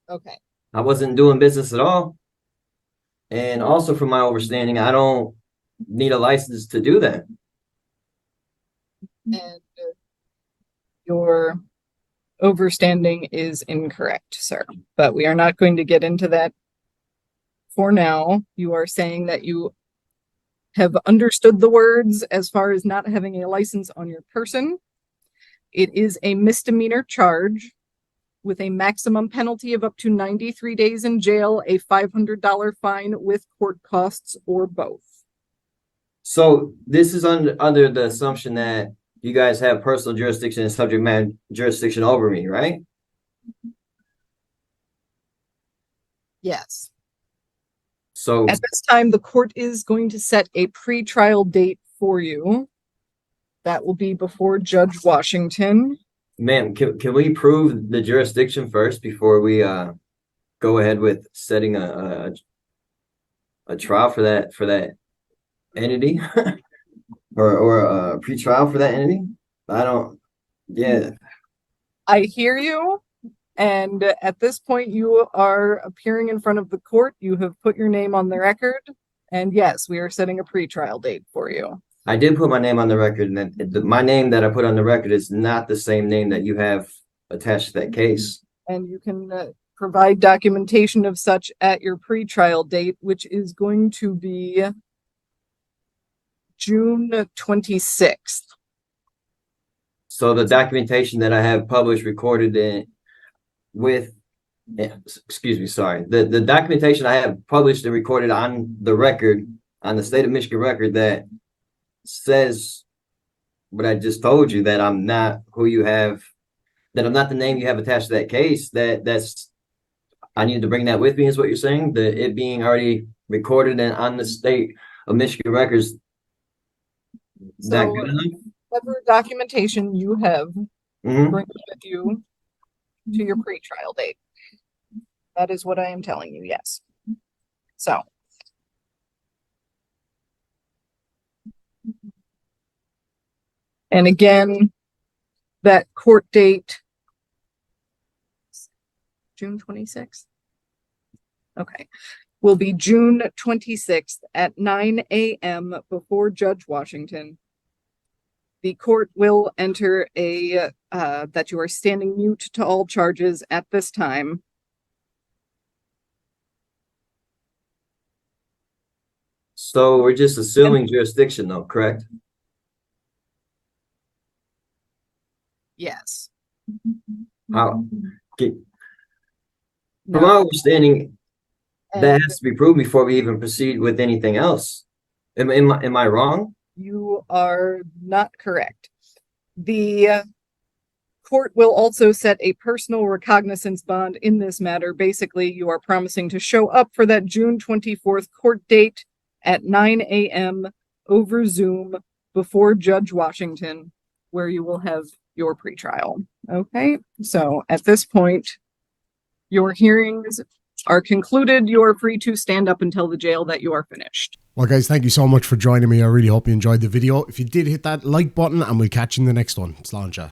Okay. I wasn't doing business at all. And also from my understanding, I don't need a license to do that. And your overstanding is incorrect, sir. But we are not going to get into that for now. You are saying that you have understood the words as far as not having a license on your person. It is a misdemeanor charge with a maximum penalty of up to 93 days in jail, a $500 fine with court costs, or both. So this is under the assumption that you guys have personal jurisdiction and subject matter jurisdiction over me, right? Yes. So at this time, the court is going to set a pre-trial date for you. That will be before Judge Washington. ma'am, can we prove the jurisdiction first before we go ahead with setting a trial for that entity or a pre-trial for that entity? I hear you. And at this point, you are appearing in front of the court. You have put your name on the record. And yes, we are setting a pre-trial date for you. I did put my name on the record, and my name that I put on the record is not the same name that you have attached to that case. And you can provide documentation of such at your pre-trial date, which is going to be June 26th. So the documentation that I have published, recorded the documentation I have published and recorded on the record, on the state of Michigan record, that says what I just told you, that I'm not who you have, that I'm not the name you have attached to that case, that's I need to bring that with me, is what you're saying? It being already recorded and on the state of Michigan records, is that good enough? Whatever documentation you have, Mhm. bring it with you to your pre-trial date. That is what I am telling you, yes. So. And again, that court date, June 26th. Okay, will be June 26th at 9 a.m. before Judge Washington. The court will enter a that you are standing mute to all charges at this time. So we're just assuming jurisdiction though, correct? Yes. How? From my understanding, that has to be proved before we even proceed with anything else. Am I wrong? You are not correct. The court will also set a personal recognizance bond in this matter. Basically, you are promising to show up for that June 24th court date at 9 a.m. over Zoom before Judge Washington, where you will have your pretrial. Okay, so at this point, your hearings are concluded. You are free to stand up and tell the jail that you are finished. Well, guys, thank you so much for joining me. I really hope you enjoyed the video. If you did, hit that like button and we'll catch you in the next one. Slán.